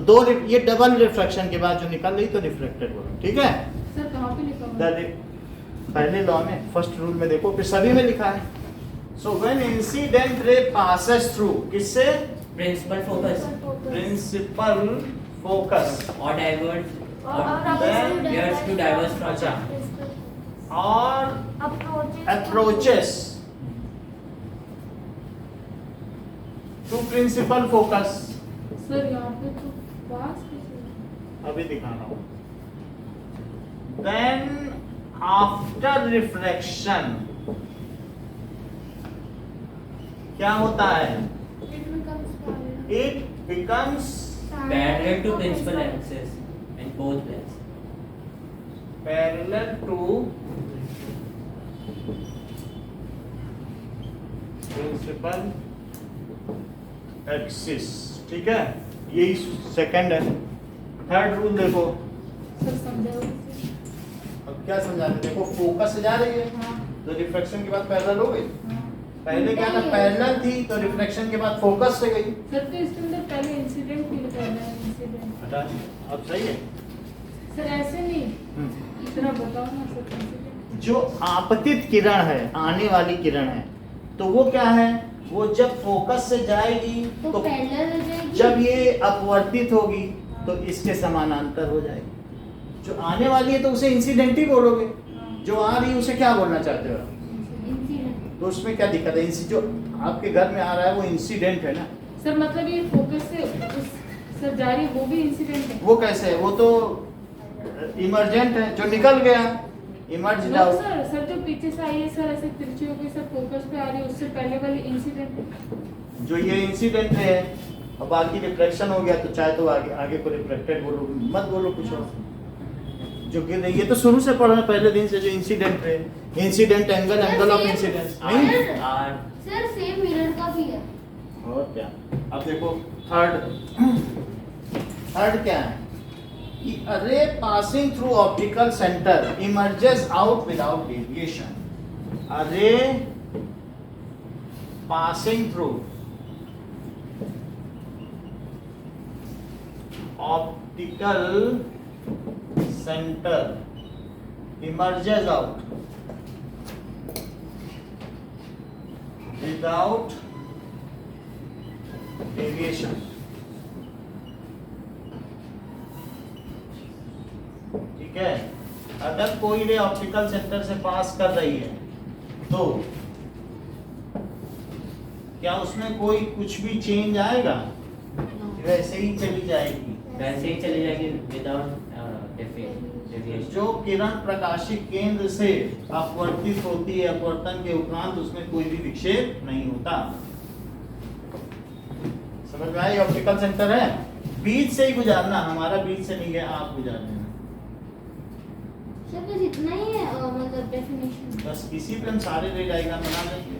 ये डबल रिफ्लेक्शन के बाद जो निकल रही तो रिफ्लेक्टेड बोलो, ठीक है। सर कहाँ पे लिखा हुआ है? पहले लॉ में फर्स्ट रूल में देखो, फिर सभी में लिखा है। So when incident ray passes through, किससे? प्रिंसिपल फोकस प्रिंसिपल फोकस और divert then appears to diverge from अच्छा और approaches to principal focus. Sir यहाँ पे तो पास कैसे? अभी दिखा रहा हूँ। देन आफ्टर रिफ्लेक्शन क्या होता है? It becomes parallel to principal axis in both planes. Parallel to principal axis, ठीक है। यही सेकंड है। थर्ड रूल देखो, सर समझाओ इसे। अब क्या समझाते? देखो फोकस से जा रही है हाँ। तो रिफ्लेक्शन के बाद पैरेलल हो गई। हाँ। पहले क्या था? पैरेलल थी तो रिफ्लेक्शन के बाद फोकस से गई। सर तो इसके अंदर पहले इंसिडेंट फील करना है। इंसिडेंट हटा, अब सही है। सर ऐसे नहीं, इतना बताओ ना सर। इंसिडेंट जो आपतित किरण है, आने वाली किरण है, तो वो क्या है? वो जब फोकस से जाएगी तो तो पैरेलल हो जाएगी। जब ये अपवर्तित होगी तो इसके समानांतर हो जाएगी। जो आने वाली है तो उसे इंसिडेंट ही बोलोगे। जो आ रही है उसे क्या बोलना चाहते हो? इंसिडेंट। तो उसमें क्या दिक्कत है? जो आपके घर में आ रहा है वो इंसिडेंट है ना। सर मतलब ये फोकस से सर जा रही है वो भी इंसिडेंट है। वो कैसे है? वो तो इमर्जेंट है, जो निकल गया इमर्ज नो आउट। सर जो पीछे से आई है सर ऐसे तिरछी होकर सर फोकस पे आ रही है, उससे पहले वाली इंसिडेंट है। जो ये इंसिडेंट है और बाकी रिफ्लेक्शन हो गया तो चाहे तो आगे आगे को रिफ्लेक्टेड बोलो, मत बोलो कुछ और। जो गिर रही है तो शुरू से पढ़ना, पहले दिन से जो इंसिडेंट है, incident angle, angle of incidence नहीं। R सर सेम मिरर का भी है। और क्या? अब देखो थर्ड क्या है? कि array passing through optical center emerges out without deviation. Array passing through optical center emerges out without deviation. ठीक है, अगर कोई रे ऑप्टिकल सेंटर से पास कर रही है तो क्या उसमें कोई कुछ भी चेंज आएगा? वैसे ही चली जाएगी। वैसे ही चली जाएगी विदाउट डेविएशन। जो किरण प्रकाशिक केंद्र से अपवर्तित होती है, अपवर्तन के उपरांत उसमें कोई भी विक्षेप नहीं होता। समझ में आई? ऑप्टिकल सेंटर है, बीच से ही गुजारना, हमारा बीच से नहीं है, आप गुजार लेना। सर बस इतना ही है मतलब डेफिनेशन। बस इसी पे हम सारे रे डायग्राम बना लेंगे।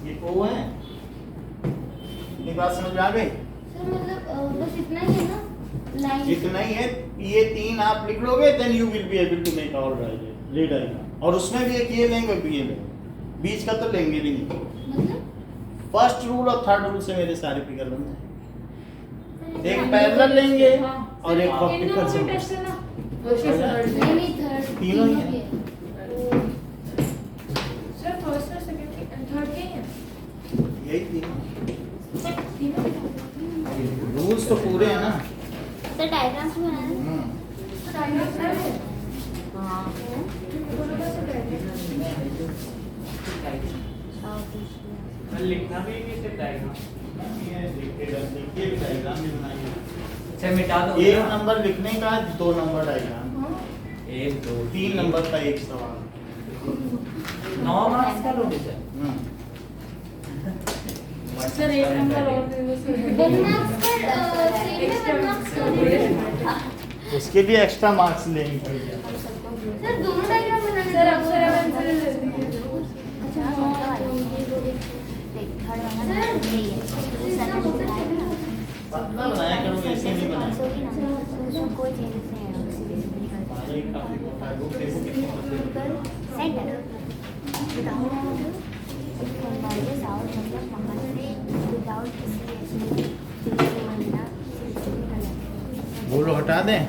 ये को है, ये बात समझ में आ गई? सर मतलब बस इतना ही है ना लाइन? जितना ही है, ये 3 आप लिख लोगे, then you will be able to make all ray diagram. और उसमें भी एक ये लेंगे, भी ये लेंगे, बीच का तो लेंगे भी नहीं। मतलब फर्स्ट रूल और थर्ड रूल से मेरे सारे फिगर बन जाएंगे। एक पैरेलल लेंगे और एक ऑप्टिकल से नहीं थर्ड तीनों ही है। सर फर्स्ट और सेकंड थर्ड के हैं? यही तीनों तीनों रूल्स तो पूरे हैं ना। सर डायग्राम्स भी बनाना है? लिखना भी नहीं सिर्फ डायग्राम। देखिए डायग्राम भी बनाइए। अच्छा मिटा दो। एक नंबर लिखने का, 2 नंबर डायग्राम, 1 2 3 नंबर का एक सवाल। 9 मार्क्स का लोगे सर। सर 1 नंबर और दे दो सर। वन मार्क्स पर सेम है, वन मार्क्स का उसके लिए एक्स्ट्रा मार्क्स लेंगे। सर दोनों डायग्राम बनाने सर अक्षर आंसर अच्छा हाँ तो ये दो थर्ड वाला ना यही है। दूसरा जो बनाया ना, पतला बनाया करो, ऐसे नहीं बनाया। उसमें कोई चेंजेस नहीं है, उसी में से निकल हमारे एक काफी मोटा है, वो देखो कितना पतला है। सेंटर विदाउट कंबाइंड आउट मतलब वहाँ से विदाउट किसी ऐसे वो लो हटा दें।